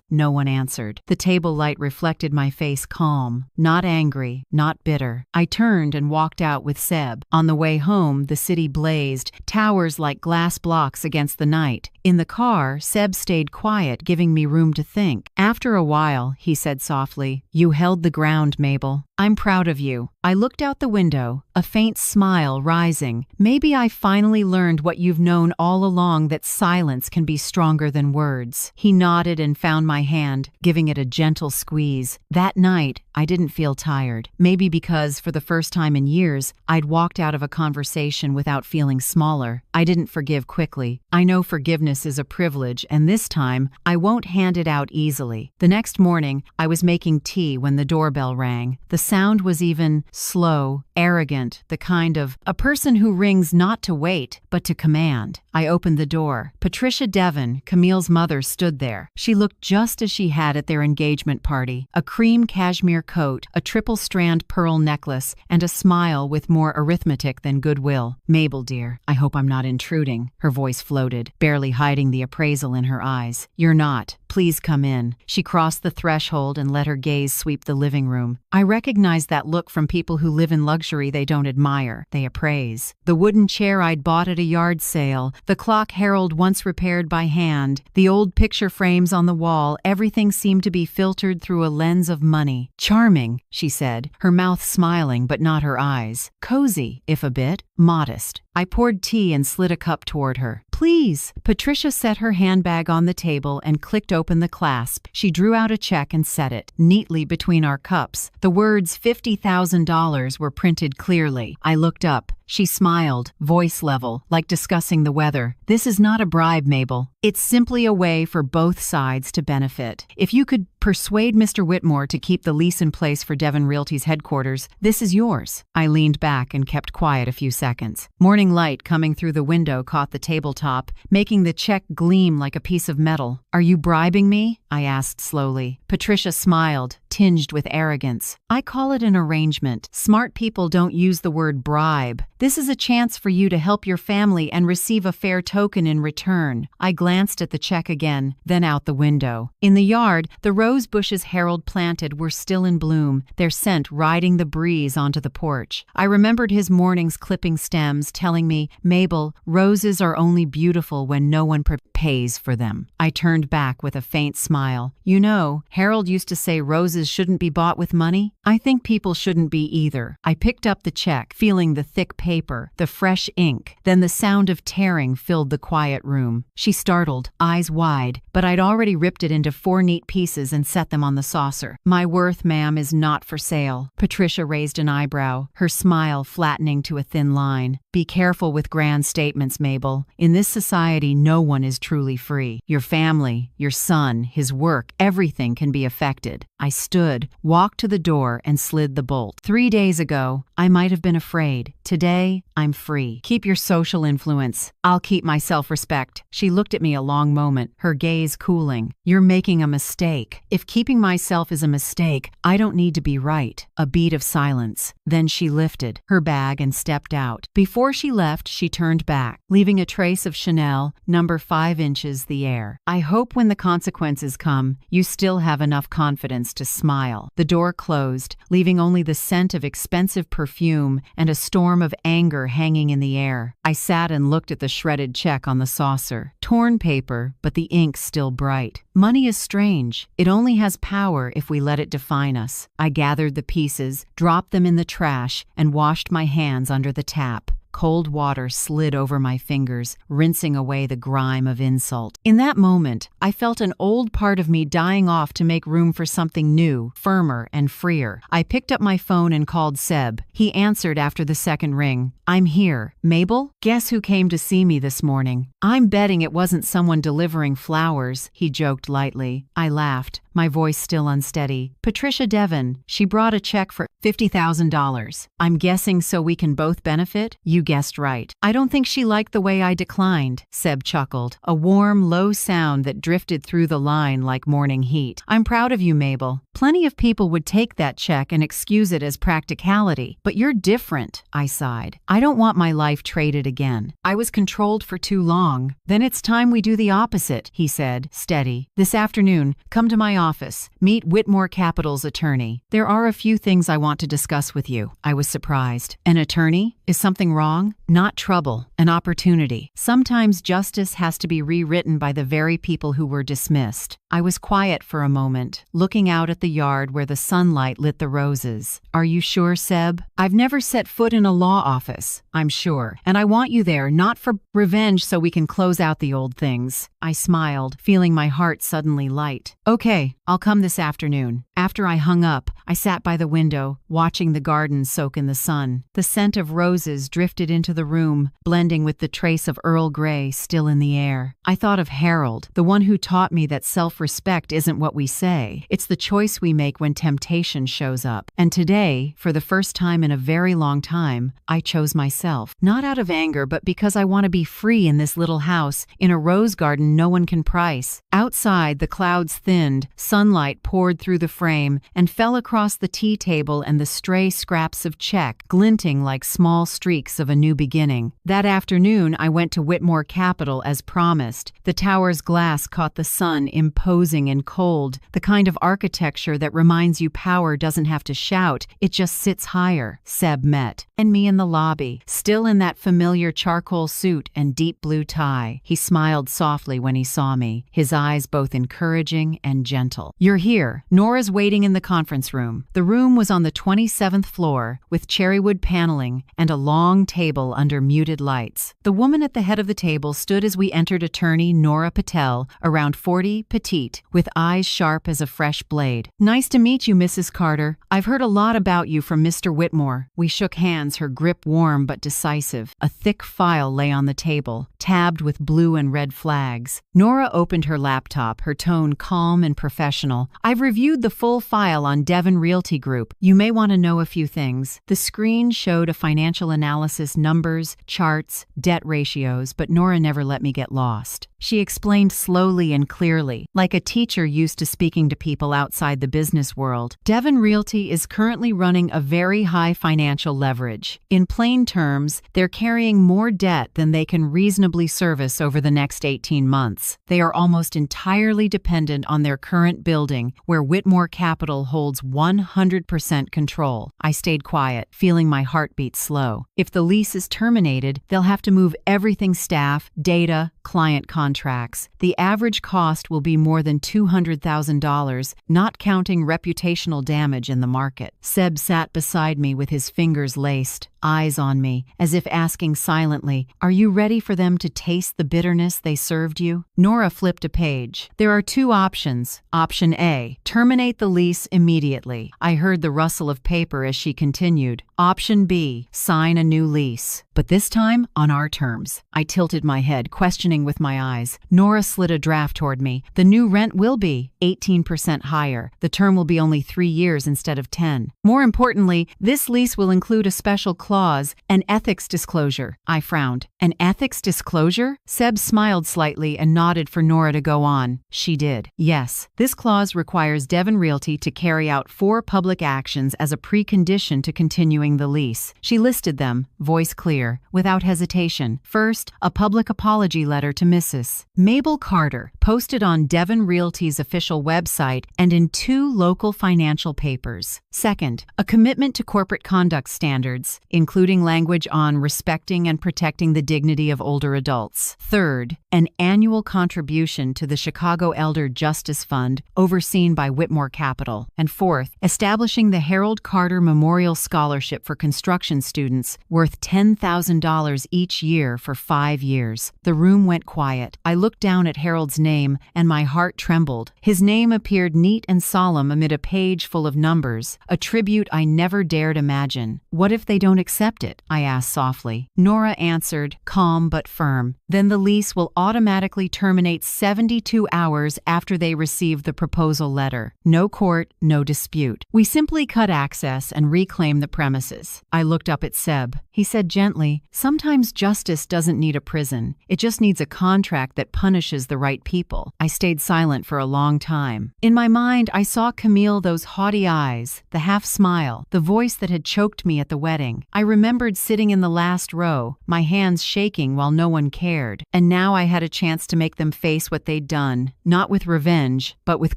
No one answered. The table light reflected my face calm, not angry, not bitter. I turned and walked out with Seb. On the way home, the city blazed, towers like glass blocks against the night. In the car, Seb stayed quiet, giving me room to think. After a while, he said softly, You held the ground, Mabel. I'm proud of you. I looked out the window, a faint smile rising. Maybe I finally learned what you've known all along, that silence can be stronger than words. He nodded and found my hand, giving it a gentle squeeze. That night, I didn't feel tired. Maybe because, for the first time in years, I'd walked out of a conversation without feeling smaller. I didn't forgive quickly. I know forgiveness is a privilege, and this time, I won't hand it out easily. The next morning, I was making tea when the doorbell rang. The sound was even slow, arrogant, the kind of a person who rings not to wait, but to command. I opened the door. Patricia Devon, Camille's mother, stood there. She looked just as she had at their engagement party. A cream cashmere coat, a triple-strand pearl necklace, and a smile with more arithmetic than goodwill. Mabel, dear, I hope I'm not intruding. Her voice floated, barely hiding the appraisal in her eyes. You're not. Please come in. She crossed the threshold and let her gaze sweep the living room. I recognized that look from people who live in luxury they don't admire, they appraise. The wooden chair I'd bought at a yard sale, the clock Harold once repaired by hand, the old picture frames on the wall, everything seemed to be filtered through a lens of money. Charming, she said, her mouth smiling but not her eyes. Cozy, if a bit. Modest. I poured tea and slid a cup toward her. Please. Patricia set her handbag on the table and clicked open the clasp. She drew out a check and set it neatly between our cups. The words $50,000 were printed clearly. I looked up. She smiled, voice level, like discussing the weather. This is not a bribe, Mabel. It's simply a way for both sides to benefit. If you could persuade Mr. Whitmore to keep the lease in place for Devon Realty's headquarters, this is yours. I leaned back and kept quiet a few seconds. Morning light coming through the window caught the tabletop, making the check gleam like a piece of metal. Are you bribing me? I asked slowly. Patricia smiled, tinged with arrogance. I call it an arrangement. Smart people don't use the word bribe. This is a chance for you to help your family and receive a fair token in return. I glanced at the check again, then out the window. In the yard, the rose bushes Harold planted were still in bloom, their scent riding the breeze onto the porch. I remembered his mornings clipping stems, telling me, "Mabel, roses are only beautiful when no one pays for them." I turned back with a faint smile. "You know, Harold used to say roses shouldn't be bought with money. I think people shouldn't be either." I picked up the check, feeling the thick paper, the fresh ink. Then the sound of tearing filled the quiet room. She startled, eyes wide, but I'd already ripped it into 4 neat pieces and set them on the saucer. "My worth, ma'am, is not for sale." Patricia raised an eyebrow, her smile flattening to a thin line. "Be careful with grand statements, Mabel. In this society, no one is truly free. Your family, your son, his work, everything can be affected." I stood, walked to the door, and slid the bolt. 3 days ago, I might have been afraid. Today, I'm free. Keep your social influence. I'll keep my self-respect. She looked at me a long moment, her gaze cooling. "You're making a mistake. If keeping myself is a mistake, I don't need to be right." A beat of silence. Then she lifted her bag and stepped out. Before she left, she turned back, leaving a trace of Chanel, number 5 inches the air. "I hope when the consequences come, you still have enough confidence to smile." The door closed, leaving only the scent of expensive perfume and a storm of anger hanging in the air. I sat and looked at the shredded check on the saucer. Torn paper, but the ink still bright. Money is strange. It only has power if we let it define us. I gathered the pieces, dropped them in the trash, and washed my hands under the tap. Cold water slid over my fingers, rinsing away the grime of insult. In that moment, I felt an old part of me dying off to make room for something new, firmer, and freer. I picked up my phone and called Seb. He answered after the second ring. "I'm here. Mabel? Guess who came to see me this morning?" "I'm betting it wasn't someone delivering flowers," he joked lightly. I laughed, my voice still unsteady. "Patricia Devon. She brought a check for $50,000. I'm guessing so we can both benefit?" "You guessed right." "I don't think she liked the way I declined," Seb chuckled, a warm, low sound that drifted through the line like morning heat. "I'm proud of you, Mabel. Plenty of people would take that check and excuse it as practicality, but you're different," I sighed. "I don't want my life traded again. I was controlled for too long." "Then it's time we do the opposite," he said, steady. "This afternoon, come to my office. Meet Whitmore Capital's attorney. There are a few things I want to discuss with you." I was surprised. "An attorney? Is something wrong?" "Not trouble, an opportunity. Sometimes justice has to be rewritten by the very people who were dismissed." I was quiet for a moment, looking out at the yard where the sunlight lit the roses. "Are you sure, Seb? I've never set foot in a law office." "I'm sure. And I want you there, not for revenge, so we can close out the old things." I smiled, feeling my heart suddenly light. "Okay, I'll come this afternoon." After I hung up, I sat by the window, watching the garden soak in the sun. The scent of roses drifted into the room, blending with the trace of Earl Grey still in the air. I thought of Harold, the one who taught me that self-respect isn't what we say. It's the choice we make when temptation shows up. And today, for the first time in a very long time, I chose myself. Not out of anger, but because I want to be free in this little house, in a rose garden no one can price. Outside, the clouds thinned, sunlight poured through the frame, and fell across the tea table and the stray scraps of check, glinting like small streaks of a new beginning. That afternoon, I went to Whitmore Capital as promised. The tower's glass caught the sun, imposing and cold, the kind of architecture that reminds you power doesn't have to shout, it just sits higher. Seb met, and me in the lobby, still in that familiar charcoal suit and deep blue tie. He smiled softly when he saw me, his eyes both encouraging and gentle. "You're here." Nora's waiting in the conference room. The room was on the 27th floor, with cherrywood paneling and a long table under muted lights. The woman at the head of the table stood as we entered. Attorney Nora Patel, around 40, petite, with eyes sharp as a fresh blade. "Nice to meet you, Mrs. Carter. I've heard a lot about you from Mr. Whitmore." We shook hands, her grip warm but decisive. A thick file lay on the table, tabbed with blue and red flags. Nora opened her laptop, her tone calm and professional. "I've reviewed the full file on Devon Realty Group. You may want to know a few things." The screen showed a financial analysis, numbers, charts, debt ratios, but Nora never let me get lost. She explained slowly and clearly, like a teacher used to speaking to people outside the business world. "Devon Realty is currently running a very high financial leverage. In plain terms, terms, they're carrying more debt than they can reasonably service over the next 18 months. They are almost entirely dependent on their current building, where Whitmore Capital holds 100% control. I stayed quiet, feeling my heartbeat slow. If the lease is terminated, they'll have to move everything: staff, data, client contracts. The average cost will be more than $200,000, not counting reputational damage in the market. Seb sat beside me with his fingers laced, eyes on me, as if asking silently, "Are you ready for them to taste the bitterness they served you?" Nora flipped a page. "There are two options. Option A, terminate the lease immediately." I heard the rustle of paper as she continued. "Option B, sign a new lease. But this time, on our terms." I tilted my head, questioning with my eyes. Nora slid a draft toward me. "The new rent will be 18% higher. The term will be only 3 years instead of 10. More importantly, this lease will include a special clause, an ethics disclosure." I frowned. "An ethics disclosure?" Seb smiled slightly and nodded for Nora to go on. She did. "Yes, this clause requires Devon Realty to carry out 4 public actions as a precondition to continuing the lease." She listed them, voice clear, without hesitation. First, a public apology letter to Mrs. Mabel Carter, posted on Devon Realty's official website and in 2 local financial papers. Second, a commitment to corporate conduct standards, including language on respecting and protecting the dignity of older adults. Third, an annual contribution to the Chicago Elder Justice Fund, overseen by Whitmore Capital. And fourth, establishing the Harold Carter Memorial Scholarship for construction students, worth $10,000 each year for 5 years. The room went quiet. I looked down at Harold's name, and my heart trembled. His name appeared neat and solemn amid a page full of numbers, a tribute I never dared imagine. "What if they don't accept it?" I asked softly. Nora answered, calm but firm. "Then the lease will automatically terminate 72 hours after they receive the proposal letter. No court, no dispute. We simply cut access and reclaim the premises." I looked up at Seb. He said gently, "Sometimes justice doesn't need a prison. It just needs a contract that punishes the right people." I stayed silent for a long time. In my mind, I saw Camille, those haughty eyes, the half smile, the voice that had choked me at the wedding. I remembered sitting in the last row, my hands shaking while no one cared. And now I had a chance to make them face what they'd done, not with revenge, but with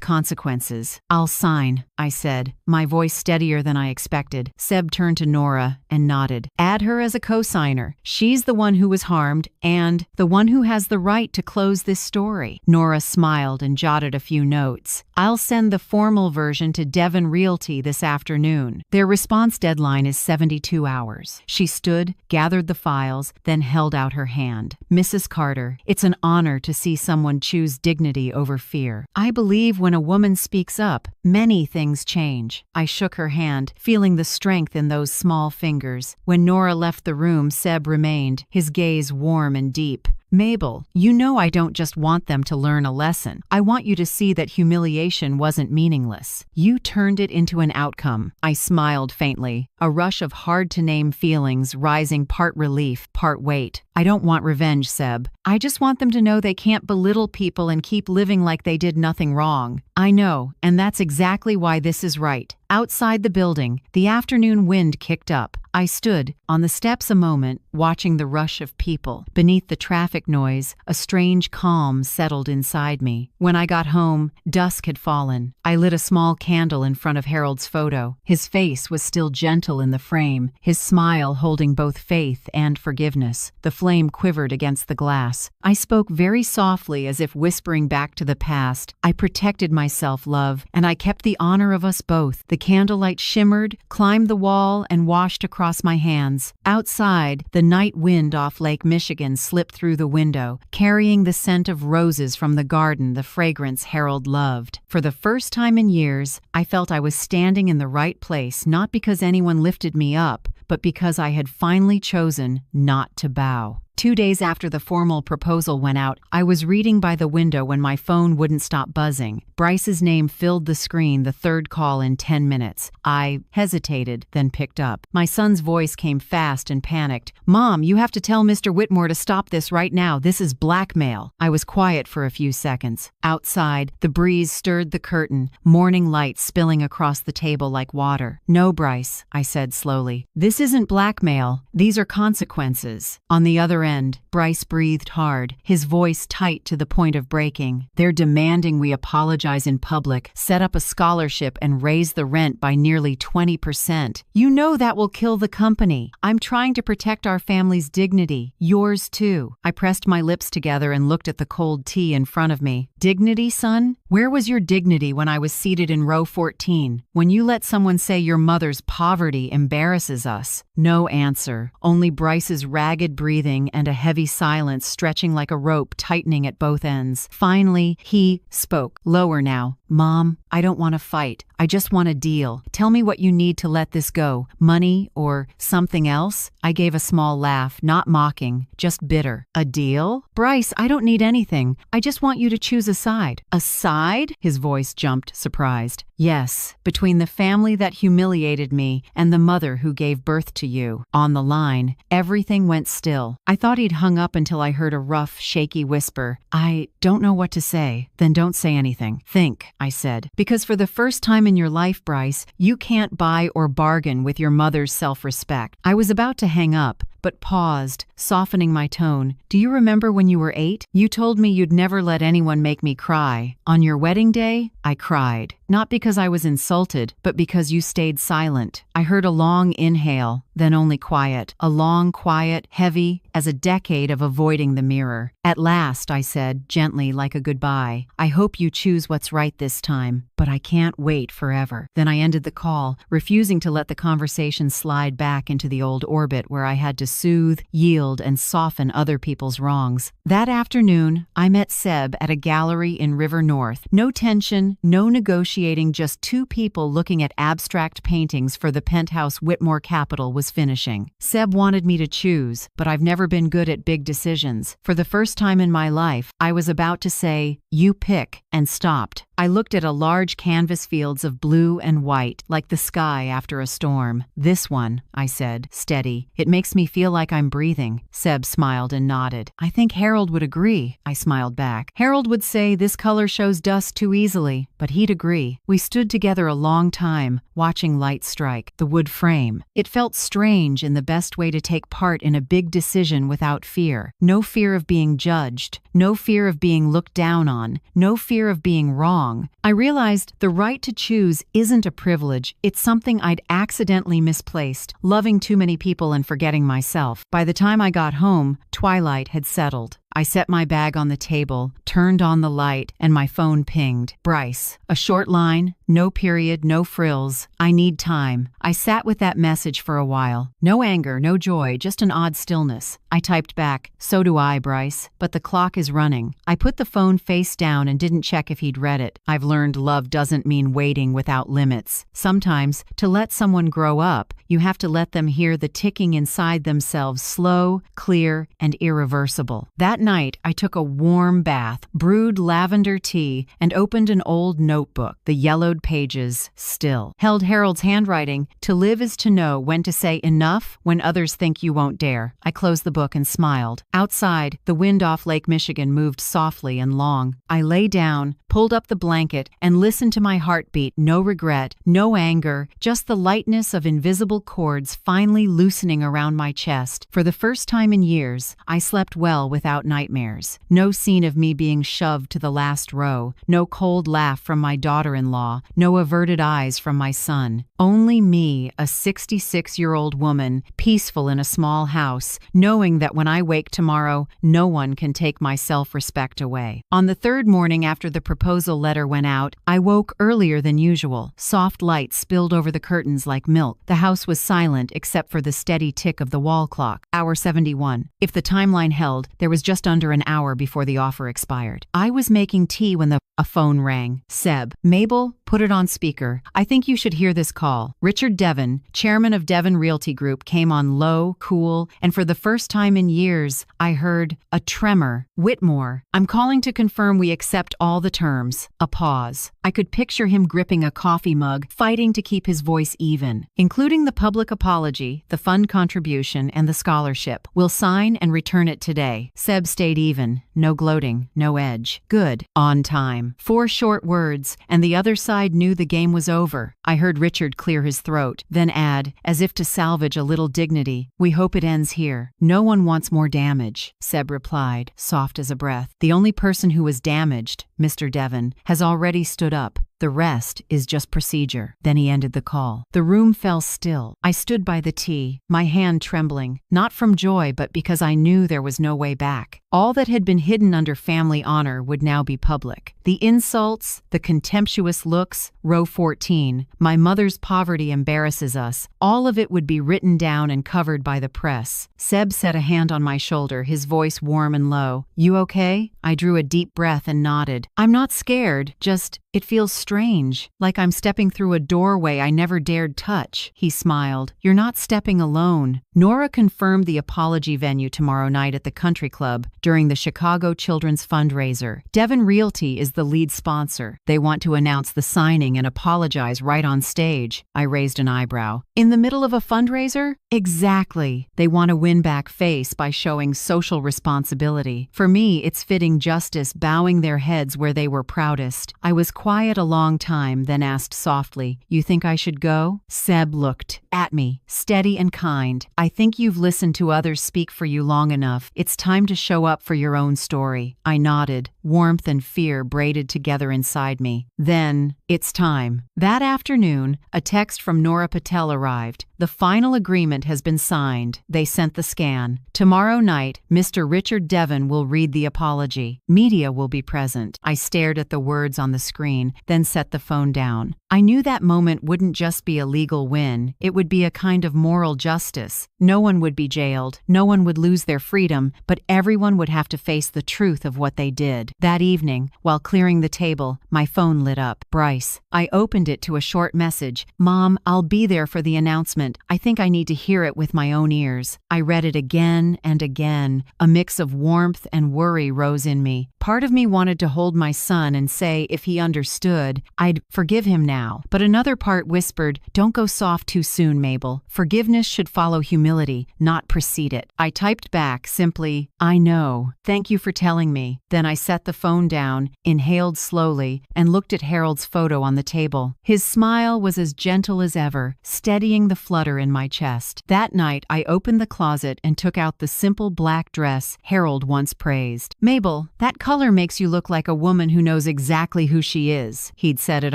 consequences. "I'll sign," I said, my voice steadier than I expected. Seb turned to Nora and nodded. "Add her as a co-signer. She's the one who was harmed, and the one who has the right to close this story." Nora smiled and jotted a few notes. "I'll send the formal version to Devon Realty this afternoon. Their response deadline is 72 hours. She stood, gathered the files, then held out her hand. "Mrs. Carter, it's an honor to see someone choose dignity over fear. I believe when a woman speaks up, many things change." I shook her hand, feeling the strength in those small fingers. When Nora left the room, Seb remained, his gaze warm and deep. "Mabel, you know I don't just want them to learn a lesson. I want you to see that humiliation wasn't meaningless. You turned it into an outcome." I smiled faintly, a rush of hard-to-name feelings rising, part relief, part weight. "I don't want revenge, Seb. I just want them to know they can't belittle people and keep living like they did nothing wrong." "I know, and that's exactly why this is right." Outside the building, the afternoon wind kicked up. I stood on the steps a moment, watching the rush of people. Beneath the traffic noise, a strange calm settled inside me. When I got home, dusk had fallen. I lit a small candle in front of Harold's photo. His face was still gentle in the frame, his smile holding both faith and forgiveness. The flame quivered against the glass. I spoke very softly, as if whispering back to the past. "I protected myself, love, and I kept the honor of us both." The candlelight shimmered, climbed the wall, and washed across my hands. Outside, the night wind off Lake Michigan slipped through the window, carrying the scent of roses from the garden, the fragrance Harold loved. For the first time in years, I felt I was standing in the right place, not because anyone lifted me up, but because I had finally chosen not to bow. 2 days after the formal proposal went out, I was reading by the window when my phone wouldn't stop buzzing. Bryce's name filled the screen, the third call in 10 minutes. I hesitated, then picked up. My son's voice came fast and panicked. "Mom, you have to tell Mr. Whitmore to stop this right now. This is blackmail." I was quiet for a few seconds. Outside, the breeze stirred the curtain, morning light spilling across the table like water. "No, Bryce," I said slowly. "This isn't blackmail. These are consequences." On the other end, Bryce breathed hard, his voice tight to the point of breaking. "They're demanding we apologize in public, set up a scholarship, and raise the rent by nearly 20%. You know that will kill the company. I'm trying to protect our family's dignity. Yours too." I pressed my lips together and looked at the cold tea in front of me. "Dignity, son? Where was your dignity when I was seated in row 14? When you let someone say your mother's poverty embarrasses us?" No answer, only Bryce's ragged breathing and a heavy silence stretching like a rope tightening at both ends. Finally, he spoke, lower now. "Mom, I don't want to fight. I just want a deal. Tell me what you need to let this go. Money or something else?" I gave a small laugh, not mocking, just bitter. "A deal? Bryce, I don't need anything. I just want you to choose a side." "A side?" His voice jumped, surprised. "Yes, between the family that humiliated me and the mother who gave birth to you." On the line, everything went still. I thought he'd hung up until I heard a rough, shaky whisper. "I don't know what to say." "Then don't say anything. Think," I said. "Because for the first time in your life, Bryce, you can't buy or bargain with your mother's self-respect." I was about to hang up, but paused, softening my tone. "Do you remember when you were 8? You told me you'd never let anyone make me cry. On your wedding day, I cried. Not because I was insulted, but because you stayed silent." I heard a long inhale, then only quiet. A long quiet, heavy as a decade of avoiding the mirror. "At last," I said, gently like a goodbye. "I hope you choose what's right this time, but I can't wait forever." Then I ended the call, refusing to let the conversation slide back into the old orbit where I had to soothe, yield, and soften other people's wrongs. That afternoon, I met Seb at a gallery in River North. No tension, no negotiating, just two people looking at abstract paintings for the penthouse Whitmore Capital was finishing. Seb wanted me to choose, but I've never been good at big decisions. For the first time in my life, I was about to say, "You pick," and stopped. I looked at a large canvas fields of blue and white, like the sky after a storm. "This one," I said, steady. "It makes me feel like I'm breathing." Seb smiled and nodded. "I think Harold would agree," I smiled back. "Harold would say this color shows dust too easily, but he'd agree." We stood together a long time, watching light strike the wood frame. It felt strange in the best way to take part in a big decision without fear. No fear of being judged, no fear of being looked down on, no fear of being wrong. I realized the right to choose isn't a privilege, it's something I'd accidentally misplaced, loving too many people and forgetting myself. By the time I got home, twilight had settled. I set my bag on the table, turned on the light, and my phone pinged. "Bryce." A short line, no period, no frills. "I need time." I sat with that message for a while. No anger, no joy, just an odd stillness. I typed back, "So do I, Bryce, but the clock is running." I put the phone face down and didn't check if he'd read it. I've learned love doesn't mean waiting without limits. Sometimes, to let someone grow up, you have to let them hear the ticking inside themselves, slow, clear, and irreversible. That night, I took a warm bath, brewed lavender tea, and opened an old notebook, the yellowed pages still. Held Harold's handwriting, "To live is to know when to say enough when others think you won't dare." I closed the book and smiled. Outside, the wind off Lake Michigan moved softly and long. I lay down, pulled up the blanket, and listened to my heartbeat. No regret, no anger, just the lightness of invisible cords finally loosening around my chest. For the first time in years, I slept well without nightmares. No scene of me being shoved to the last row, no cold laugh from my daughter-in-law, no averted eyes from my son. Only me, a 66-year-old woman, peaceful in a small house, knowing that when I wake tomorrow, no one can take my self-respect away. On the third morning after the proposal letter went out, I woke earlier than usual. Soft light spilled over the curtains like milk. The house was silent except for the steady tick of the wall clock. Hour 71. If the timeline held, there was just under an hour before the offer expired. I was making tea when the A phone rang. Seb. Mabel, put it on speaker. I think you should hear this call. Richard Devon, chairman of Devon Realty Group, came on low, cool, and for the first time in years, I heard a tremor. Whitmore, I'm calling to confirm we accept all the terms. A pause. I could picture him gripping a coffee mug, fighting to keep his voice even. Including the public apology, the fund contribution, and the scholarship. We'll sign and return it today. Seb stayed even. No gloating, no edge. Good. On time. 4 short words, and the other side knew the game was over. I heard Richard clear his throat, then add, as if to salvage a little dignity, we hope it ends here. No one wants more damage, Seb replied, soft as a breath. The only person who was damaged, Mr. Devon, has already stood up. The rest is just procedure. Then he ended the call. The room fell still. I stood by the tea, my hand trembling, not from joy but because I knew there was no way back. All that had been hidden under family honor would now be public. The insults, the contemptuous looks, row 14, my mother's poverty embarrasses us, all of it would be written down and covered by the press. Seb set a hand on my shoulder, his voice warm and low. You okay? I drew a deep breath and nodded. I'm not scared, just, it feels strange, like I'm stepping through a doorway I never dared touch. He smiled. You're not stepping alone. Nora confirmed the apology venue tomorrow night at the country club during the Chicago Children's Fundraiser. Devon Realty is the lead sponsor. They want to announce the signing and apologize right on stage. I raised an eyebrow. In the middle of a fundraiser? Exactly. They want to win back face by showing social responsibility. For me, it's fitting justice, bowing their heads where they were proudest. I was quiet a long time, then asked softly, You think I should go? Seb looked at me, steady and kind. I think you've listened to others speak for you long enough. It's time to show up for your own story. I nodded, warmth and fear braided together inside me. Then, it's time. That afternoon, a text from Nora Patel arrived. The final agreement has been signed. They sent the scan. Tomorrow night, Mr. Richard Devon will read the apology. Media will be present. I stared at the words on the screen, then set the phone down. I knew that moment wouldn't just be a legal win. It would be a kind of moral justice. No one would be jailed. No one would lose their freedom, but everyone would have to face the truth of what they did. That evening, while clearing the table, my phone lit up. Bryce. I opened it to a short message. Mom, I'll be there for the announcement. I think I need to hear it with my own ears. I read it again and again. A mix of warmth and worry rose in me. Part of me wanted to hold my son and say if he understood, I'd forgive him now. But another part whispered, don't go soft too soon, Mabel. Forgiveness should follow humility, not precede it. I typed back simply, I know. Thank you for telling me. Then I set the phone down, inhaled slowly, and looked at Harold's photo on the table. His smile was as gentle as ever, steadying the flutter in my chest. That night, I opened the closet and took out the simple black dress Harold once praised. Mabel, that color makes you look like a woman who knows exactly who she is, he'd said at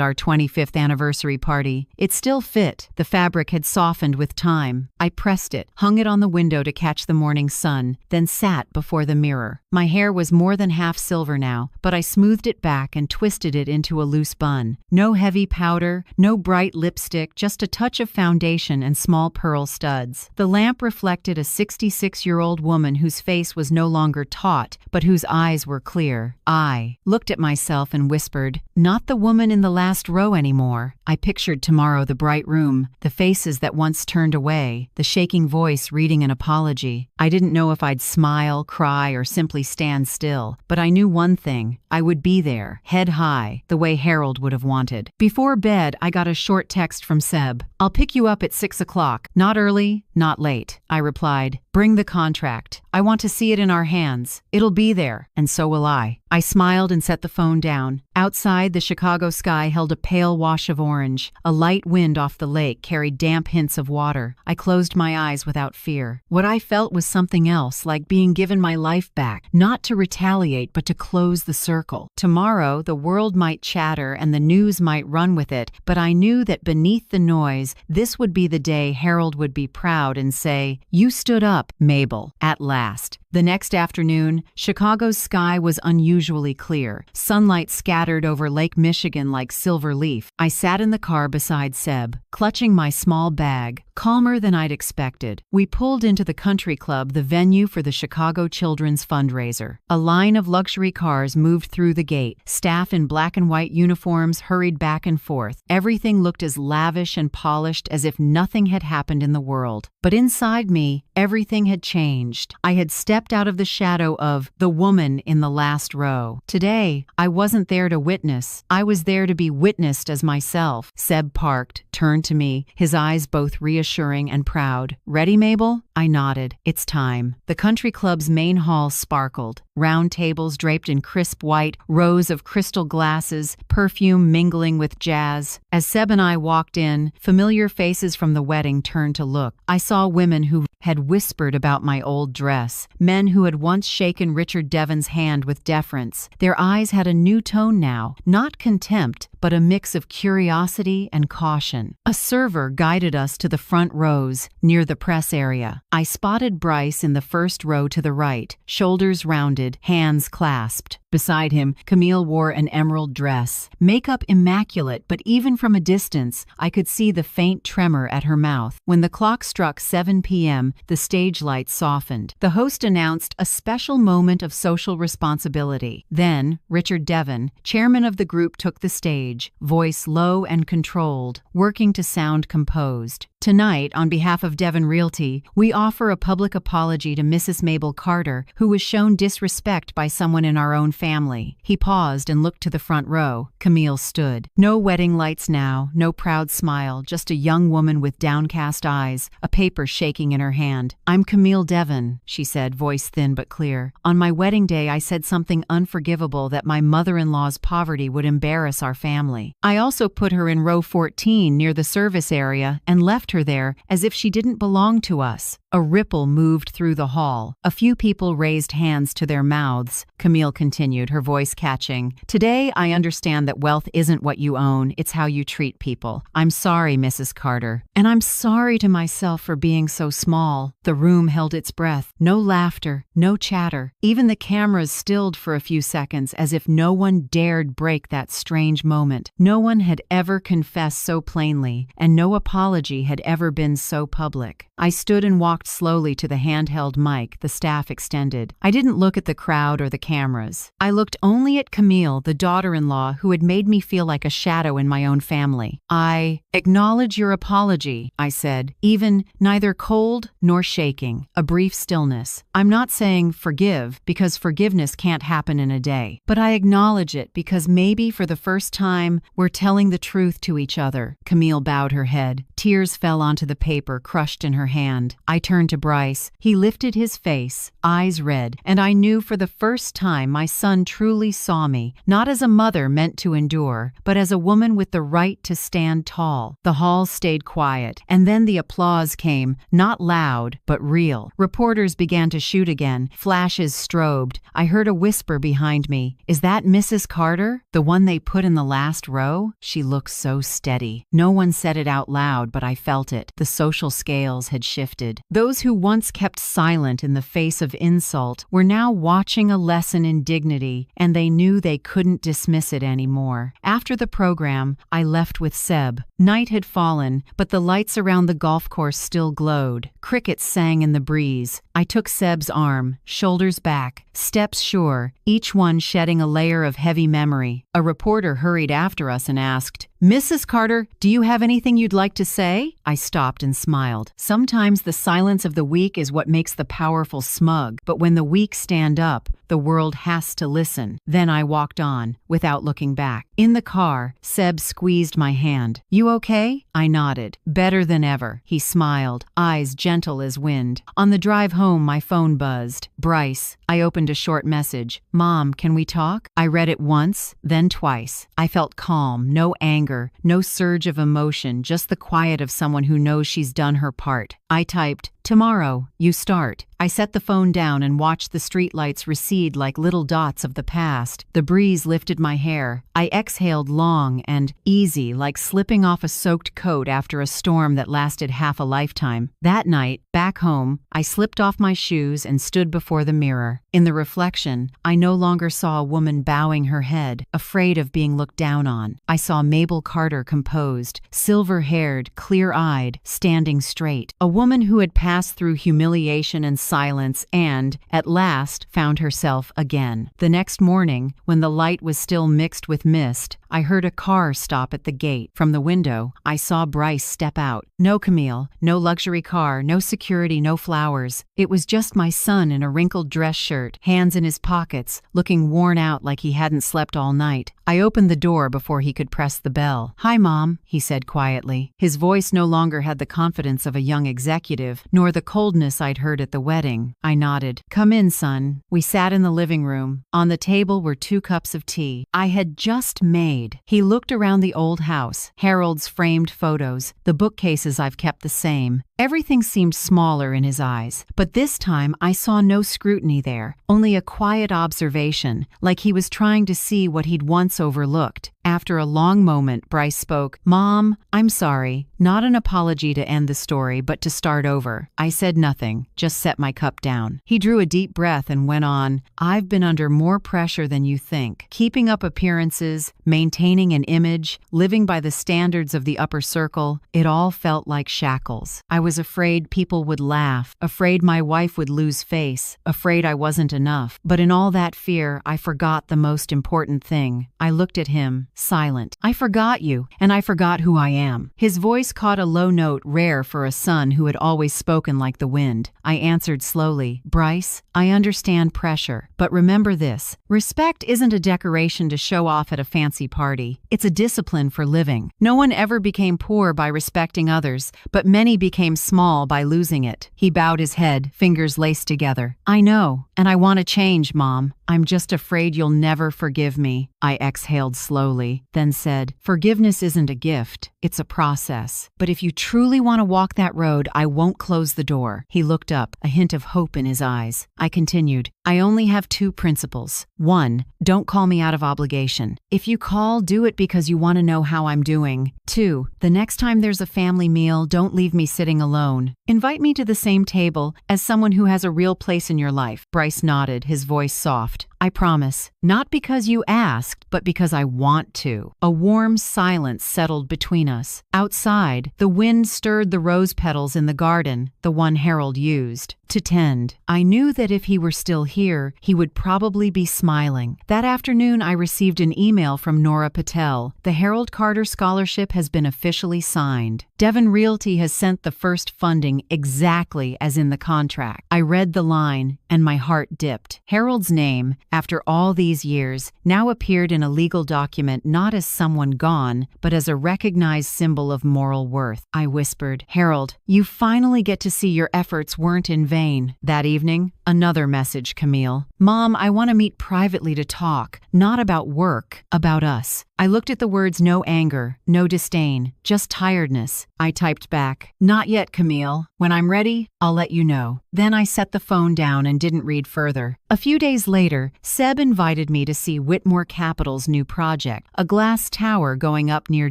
our 25th anniversary party. It still fit. The fabric had softened with time. I pressed it, hung it on the window to catch the morning sun, then sat before the mirror. My hair was more than half silver now, but I smoothed it back and twisted it into a loose bun. No heavy powder, no bright lipstick, just a touch of foundation and small pearl studs. The lamp reflected a 66-year-old woman whose face was no longer taut, but whose eyes were clear. I looked at myself and whispered, not the woman in the last row anymore. I pictured tomorrow the bright room, the faces that once turned away, the shaking voice reading an apology. I didn't know if I'd smile, cry, or simply stand still, but I knew one thing. I would be there, head high, the way Harold would have wanted. Before bed, I got a short text from Seb. I'll pick you up at 6 o'clock. Not early, not late. I replied, bring the contract. I want to see it in our hands. It'll be there, and so will I. I smiled and set the phone down. Outside, the Chicago sky held a pale wash of orange. A light wind off the lake carried damp hints of water. I closed my eyes without fear. What I felt was something else, like being given my life back, not to retaliate, but to close the circle. Tomorrow, the world might chatter and the news might run with it, but I knew that beneath the noise, this would be the day Harold would be proud and say, you stood up, Mabel, at last. The next afternoon, Chicago's sky was unusually clear. Sunlight scattered over Lake Michigan like silver leaf. I sat in the car beside Seb, clutching my small bag, calmer than I'd expected. We pulled into the country club, the venue for the Chicago Children's fundraiser. A line of luxury cars moved through the gate. Staff in black and white uniforms hurried back and forth. Everything looked as lavish and polished as if nothing had happened in the world. But inside me, everything had changed. I had stepped out of the shadow of the woman in the last row. Today, I wasn't there to witness. I was there to be witnessed as myself. Seb parked, turned to me, his eyes both reassuring and proud. "Ready, Mabel?" I nodded. "It's time." The country club's main hall sparkled. Round tables draped in crisp white, rows of crystal glasses, perfume mingling with jazz. As Seb and I walked in, familiar faces from the wedding turned to look. I saw women who had whispered about my old dress, men who had once shaken Richard Devon's hand with deference. Their eyes had a new tone now, not contempt, but a mix of curiosity and caution. A server guided us to the front rows, near the press area. I spotted Bryce in the first row to the right, shoulders rounded, hands clasped. Beside him, Camille wore an emerald dress, makeup immaculate, but even from a distance, I could see the faint tremor at her mouth. When the clock struck 7 p.m., the stage lights softened. The host announced a special moment of social responsibility. Then, Richard Devon, chairman of the group, took the stage, voice low and controlled, working to sound composed. "Tonight, on behalf of Devon Realty, we offer a public apology to Mrs. Mabel Carter, who was shown disrespect by someone in our own family." He paused and looked to the front row. Camille stood. No wedding lights now, no proud smile, just a young woman with downcast eyes, a paper shaking in her hand. "I'm Camille Devon," she said, voice thin but clear. "On my wedding day, I said something unforgivable, that my mother-in-law's poverty would embarrass our family. I also put her in row 14 near the service area and left her there as if she didn't belong to us." A ripple moved through the hall. A few people raised hands to their mouths. Camille continued, her voice catching. "Today, I understand that wealth isn't what you own, it's how you treat people. I'm sorry, Mrs. Carter. And I'm sorry to myself for being so small." The room held its breath. No laughter, no chatter. Even the cameras stilled for a few seconds, as if no one dared break that strange moment. No one had ever confessed so plainly, and no apology had ever been so public. I stood and walked slowly to the handheld mic the staff extended. I didn't look at the crowd or the cameras. I looked only at Camille, the daughter-in-law who had made me feel like a shadow in my own family. "I acknowledge your apology," I said, even neither cold nor shaking. A brief stillness. "I'm not saying forgive, because forgiveness can't happen in a day. But I acknowledge it because maybe for the first time, we're telling the truth to each other." Camille bowed her head. Tears fell onto the paper, crushed in her hand. I turned to Bryce. He lifted his face, eyes red, and I knew for the first time my son truly saw me, not as a mother meant to endure, but as a woman with the right to stand tall. The hall stayed quiet, and then the applause came, not loud, but real. Reporters began to shoot again. Flashes strobed. I heard a whisper behind me. "Is that Mrs. Carter? The one they put in the last row?" She looked so steady. No one said it out loud, but I felt it. The social scales had shifted. Those who once kept silent in the face of insult were now watching a lesson in dignity, and they knew they couldn't dismiss it anymore. After the program, I left with Seb. Night had fallen, but the lights around the golf course still glowed. Crickets sang in the breeze. I took Seb's arm, shoulders back, steps sure, each one shedding a layer of heavy memory. A reporter hurried after us and asked, "Mrs. Carter, do you have anything you'd like to say?" I stopped and smiled. Sometimes the silence of the weak is what makes the powerful smug, but when the weak stand up, the world has to listen. Then I walked on, without looking back. In the car, Seb squeezed my hand. "You okay?" I nodded. "Better than ever." He smiled, eyes gentle as wind. On the drive home, my phone buzzed. "Bryce." I opened a short message. "Mom, can we talk?" I read it once, then twice. I felt calm, no anger, no surge of emotion, just the quiet of someone who knows she's done her part. I typed, Tomorrow, you start. I set the phone down and watched the streetlights recede like little dots of the past. The breeze lifted my hair. I exhaled long and easy, like slipping off a soaked coat after a storm that lasted half a lifetime. That night, back home, I slipped off my shoes and stood before the mirror. In the reflection, I no longer saw a woman bowing her head, afraid of being looked down on. I saw Mabel Carter composed, silver-haired, clear-eyed, standing straight. A woman who had passed through humiliation and silence and, at last, found herself again. The next morning, when the light was still mixed with mist, I heard a car stop at the gate. From the window, I saw Bryce step out. No Camille, no luxury car, no security, no flowers. It was just my son in a wrinkled dress shirt, hands in his pockets, looking worn out like he hadn't slept all night. I opened the door before he could press the bell. "Hi, Mom," he said quietly. His voice no longer had the confidence of a young executive, nor the coldness I'd heard at the wedding. I nodded. "Come in, son." We sat in the living room. On the table were 2 cups of tea I had just made. He looked around the old house, Harold's framed photos, the bookcases I've kept the same. Everything seemed smaller in his eyes, but this time I saw no scrutiny there, only a quiet observation, like he was trying to see what he'd once overlooked. After a long moment, Bryce spoke. "Mom, I'm sorry. Not an apology to end the story, but to start over." I said nothing, just set my cup down. He drew a deep breath and went on. "I've been under more pressure than you think. Keeping up appearances, maintaining an image, living by the standards of the upper circle, it all felt like shackles. I was afraid people would laugh, afraid my wife would lose face, afraid I wasn't enough. But in all that fear, I forgot the most important thing." I looked at him, silent. "I forgot you, and I forgot who I am." His voice caught a low note rare for a son who had always spoken like the wind. I answered slowly, "Bryce, I understand pressure, but remember this. Respect isn't a decoration to show off at a fancy party. It's a discipline for living. No one ever became poor by respecting others, but many became small by losing it." He bowed his head, fingers laced together. "I know, and I want to change, Mom. I'm just afraid you'll never forgive me." I exhaled slowly, then said, "Forgiveness isn't a gift, it's a process. But if you truly want to walk that road, I won't close the door." He looked up, a hint of hope in his eyes. I continued, "I only have 2 principles. 1, don't call me out of obligation. If you call, do it because you want to know how I'm doing. 2, the next time there's a family meal, don't leave me sitting alone. Invite me to the same table as someone who has a real place in your life." Bryce nodded, his voice soft. "I promise. Not because you asked, but because I want to." A warm silence settled between us. Outside, the wind stirred the rose petals in the garden, the one Harold used to tend. I knew that if he were still here, he would probably be smiling. That afternoon, I received an email from Nora Patel. "The Harold Carter Scholarship has been officially signed. Devon Realty has sent the first funding exactly as in the contract." I read the line, and my heart dipped. Harold's name, after all these years, now appeared in a legal document not as someone gone, but as a recognized symbol of moral worth. I whispered, "Harold, you finally get to see your efforts weren't in vain." That evening, another message, Camille. "Mom, I want to meet privately to talk, not about work, about us." I looked at the words, no anger, no disdain, just tiredness. I typed back, "Not yet, Camille. When I'm ready, I'll let you know." Then I set the phone down and didn't read further. A few days later, Seb invited me to see Whitmore Capital's new project, a glass tower going up near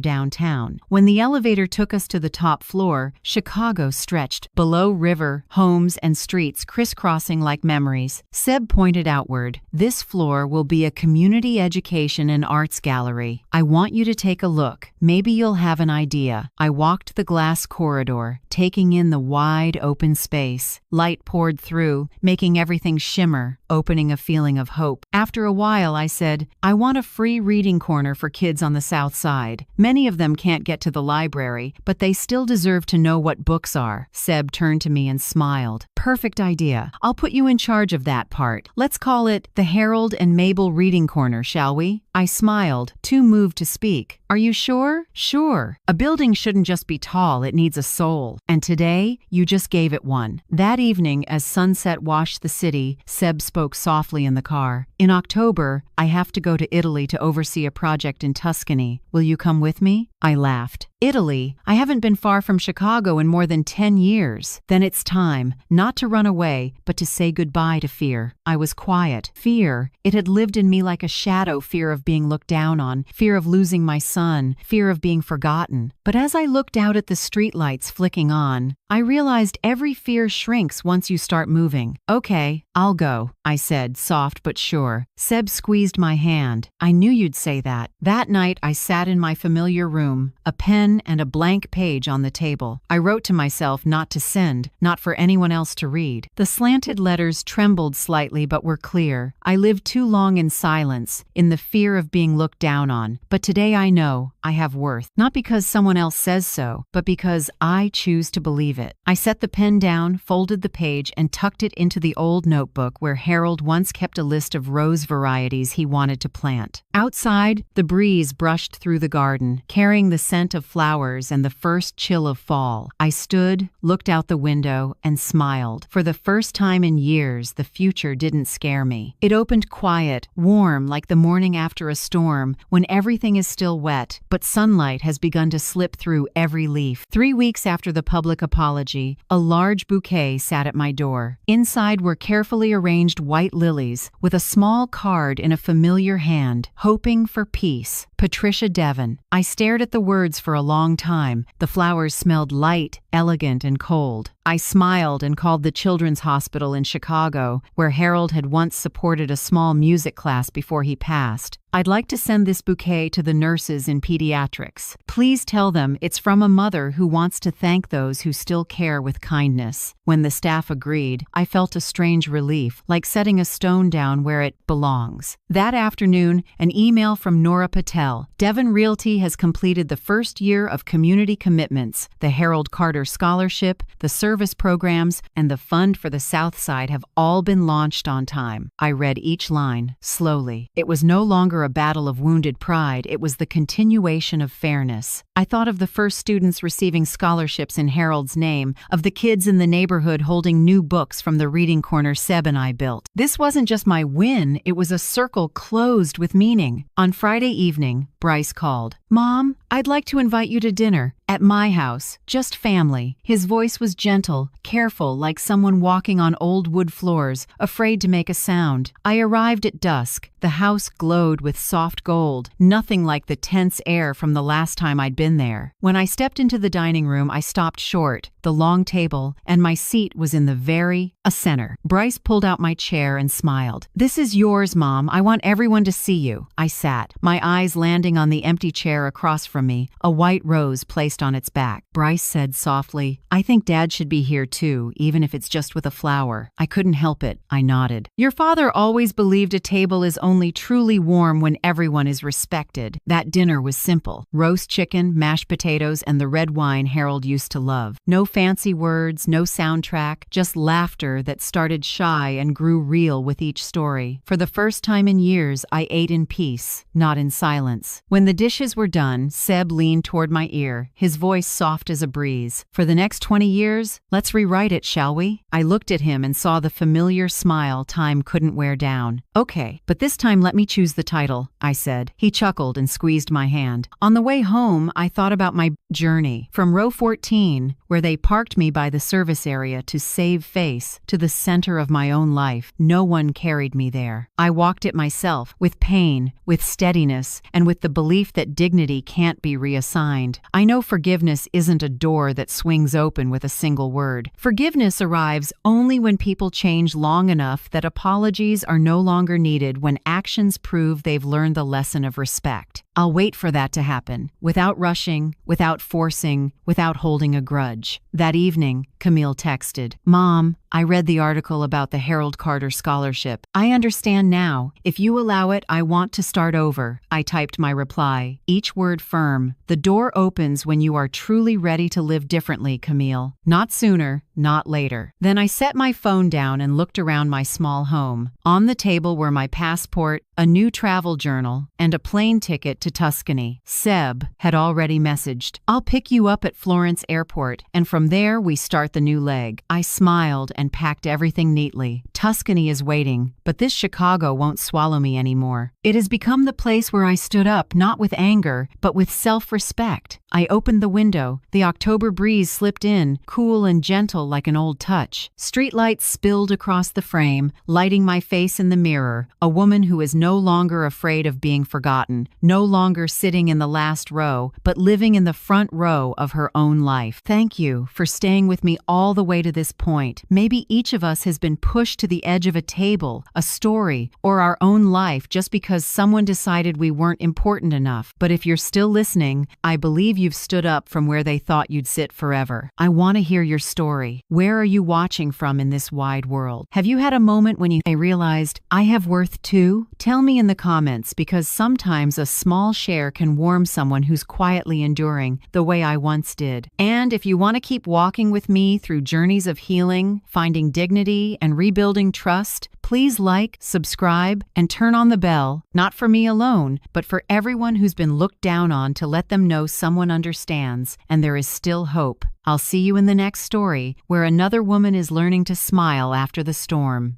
downtown. When the elevator took us to the top floor, Chicago stretched below, river, homes, and streets crisscrossing like memories. Seb pointed outward. "This floor will be a community education and arts gallery. I want you to take a look. Maybe you'll have an idea." I walked the glass corridor, taking in the wide open space. Light poured through, making everything shimmer, opening a feeling of hope. After a while, I said, "I want a free reading corner for kids on the South Side. Many of them can't get to the library, but they still deserve to know what books are." Seb turned to me and smiled. "Perfect idea. I'll put you in charge of that part. Let's call it the Harold and Mabel Reading Corner, shall we?" I smiled, too moved to speak. Are you sure? Sure. A building shouldn't just be tall, it needs a soul. And today, you just gave it one. That evening, as sunset washed the city, Seb spoke softly in the car. In October, I have to go to Italy to oversee a project in Tuscany. Will you come with me? I laughed. Italy? I haven't been far from Chicago in more than 10 years. Then it's time, not to run away, but to say goodbye to fear. I was quiet. Fear. It had lived in me like a shadow, fear of being looked down on, fear of losing my son, fear of being forgotten. But as I looked out at the streetlights flicking on, I realized every fear shrinks once you start moving. Okay, I'll go, I said, soft but sure. Seb squeezed my hand. I knew you'd say that. That night, I sat in my familiar room, a pen and a blank page on the table. I wrote to myself not to send, not for anyone else to read. The slanted letters trembled slightly but were clear. I lived too long in silence, in the fear of being looked down on. But today I know I have worth. Not because someone else says so, but because I choose to believe it. I set the pen down, folded the page, and tucked it into the old notebook where Harold once kept a list of rose varieties he wanted to plant. Outside, the breeze brushed through the garden, carrying the scent of flowers and the first chill of fall. I stood, looked out the window, and smiled. For the first time in years, the future didn't scare me. It opened quiet, warm, like the morning after a storm, when everything is still wet, but sunlight has begun to slip through every leaf. 3 weeks after the public apology, a large bouquet sat at my door. Inside were carefully arranged white lilies, with a small card in a familiar hand, hoping for peace. Patricia Devon. I stared at the words for a long time. The flowers smelled light, elegant, and cold. I smiled and called the Children's Hospital in Chicago, where Harold had once supported a small music class before he passed. I'd like to send this bouquet to the nurses in pediatrics. Please tell them it's from a mother who wants to thank those who still care with kindness. When the staff agreed, I felt a strange relief, like setting a stone down where it belongs. That afternoon, an email from Nora Patel. Devon Realty has completed the first year of community commitments. The Harold Carter Scholarship, the service programs, and the fund for the South Side have all been launched on time. I read each line, slowly. It was no longer a battle of wounded pride, it was the continuation of fairness. I thought of the first students receiving scholarships in Harold's name, of the kids in the neighborhood holding new books from the reading corner Seb and I built. This wasn't just my win, it was a circle closed with meaning. On Friday evening, Bryce called. Mom, I'd like to invite you to dinner. At my house, just family. His voice was gentle, careful, like someone walking on old wood floors, afraid to make a sound. I arrived at dusk. The house glowed with soft gold, nothing like the tense air from the last time I'd been there. When I stepped into the dining room, I stopped short, the long table, and my seat was in the very center. Bryce pulled out my chair and smiled. This is yours, Mom. I want everyone to see you. I sat, my eyes landing on the empty chair across from me, a white rose placed on its back. Bryce said softly, I think Dad should be here too, even if it's just with a flower. I couldn't help it. I nodded. Your father always believed a table is only truly warm when everyone is respected. That dinner was simple. Roast chicken, mashed potatoes, and the red wine Harold used to love. No fancy words, no soundtrack, just laughter that started shy and grew real with each story. For the first time in years, I ate in peace, not in silence. When the dishes were done, Seb leaned toward my ear, his voice soft as a breeze. For the next 20 years, let's rewrite it, shall we? I looked at him and saw the familiar smile time couldn't wear down. Okay, but this time let me choose the title, I said. He chuckled and squeezed my hand. On the way home, I thought about my journey. From row 14, where they parked me by the service area to save face, to the center of my own life. No one carried me there. I walked it myself, with pain, with steadiness, and with the belief that dignity can't be reassigned. I know forgiveness isn't a door that swings open with a single word. Forgiveness arrives only when people change long enough that apologies are no longer needed, when actions prove they've learned the lesson of respect. I'll wait for that to happen, without rushing, without forcing, without holding a grudge. That evening, Camille texted, Mom, I read the article about the Harold Carter Scholarship. I understand now. If you allow it, I want to start over. I typed my reply, each word firm. The door opens when you are truly ready to live differently, Camille. Not sooner, not later. Then I set my phone down and looked around my small home. On the table were my passport, a new travel journal, and a plane ticket to Tuscany. Seb had already messaged, "I'll pick you up at Florence Airport, and from there we start the new leg." I smiled and packed everything neatly. Tuscany is waiting, but this Chicago won't swallow me anymore. It has become the place where I stood up not with anger, but with self-respect. I opened the window. The October breeze slipped in, cool and gentle like an old touch. Streetlights spilled across the frame, lighting my face in the mirror, a woman who is no longer afraid of being forgotten, no longer sitting in the last row, but living in the front row of her own life. Thank you for staying with me all the way to this point. Maybe each of us has been pushed to the edge of a table, a story, or our own life just because someone decided we weren't important enough. But if you're still listening, I believe you've stood up from where they thought you'd sit forever. I want to hear your story. Where are you watching from in this wide world? Have you had a moment when you realized, I have worth too? Tell me in the comments, because sometimes a small share can warm someone who's quietly enduring the way I once did. And if you want to keep walking with me through journeys of healing, finding dignity, and rebuilding trust, please like, subscribe, and turn on the bell, not for me alone, but for everyone who's been looked down on, to let them know someone understands and there is still hope. I'll see you in the next story, where another woman is learning to smile after the storm.